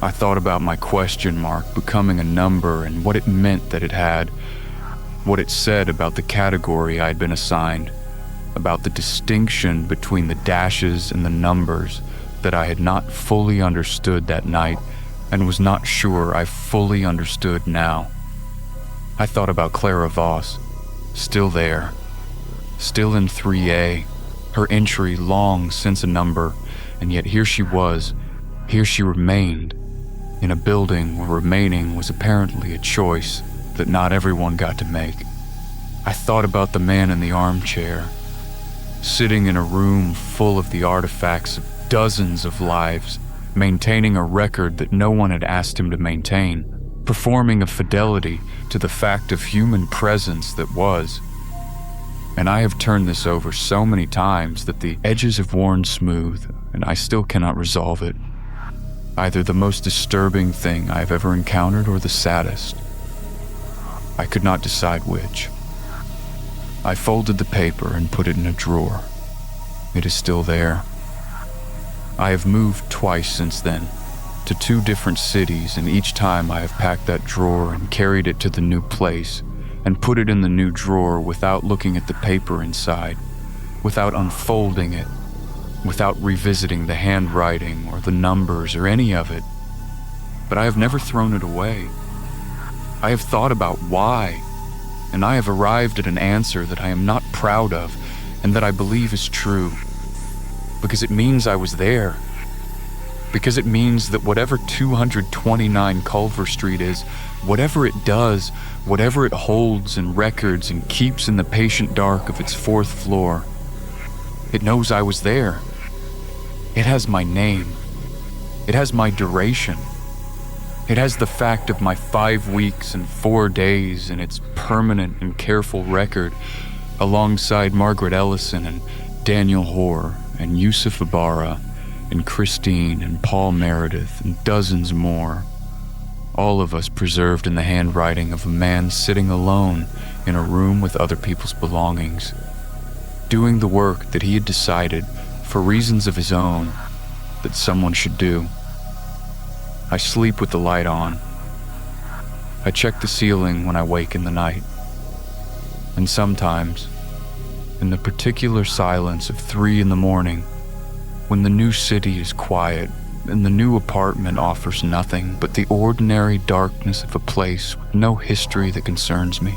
I thought about my question mark becoming a number and what it meant that it had, what it said about the category I'd been assigned, about the distinction between the dashes and the numbers that I had not fully understood that night and was not sure I fully understood now. I thought about Clara Voss, still there, still in 3A, her entry long since a number, and yet here she was, here she remained, in a building where remaining was apparently a choice that not everyone got to make. I thought about the man in the armchair, sitting in a room full of the artifacts of dozens of lives, maintaining a record that no one had asked him to maintain, performing a fidelity to the fact of human presence that was. And I have turned this over so many times that the edges have worn smooth, and I still cannot resolve it. Either the most disturbing thing I have ever encountered or the saddest. I could not decide which. I folded the paper and put it in a drawer. It is still there. I have moved twice since then, to 2 different cities, and each time I have packed that drawer and carried it to the new place and put it in the new drawer without looking at the paper inside, without unfolding it, without revisiting the handwriting or the numbers or any of it. But I have never thrown it away. I have thought about why, and I have arrived at an answer that I am not proud of and that I believe is true. Because it means I was there. Because it means that whatever 229 Culver Street is, whatever it does, whatever it holds and records and keeps in the patient dark of its 4th floor, it knows I was there. It has my name. It has my duration. It has the fact of my 5 weeks and 4 days in its permanent and careful record, alongside Margaret Ellison and Daniel Hoare and Yusuf Ibarra and Christine and Paul Meredith and dozens more, all of us preserved in the handwriting of a man sitting alone in a room with other people's belongings, doing the work that he had decided, for reasons of his own, that someone should do. I sleep with the light on. I check the ceiling when I wake in the night. And sometimes, in the particular silence of 3 in the morning, when the new city is quiet and the new apartment offers nothing but the ordinary darkness of a place with no history that concerns me,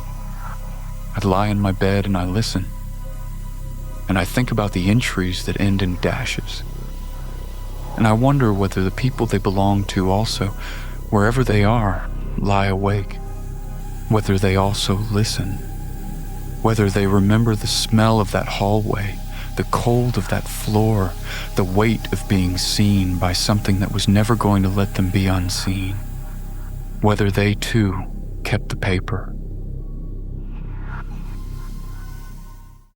I lie in my bed and I listen. And I think about the entries that end in dashes. And I wonder whether the people they belong to also, wherever they are, lie awake. Whether they also listen. Whether they remember the smell of that hallway, the cold of that floor, the weight of being seen by something that was never going to let them be unseen. Whether they too kept the paper.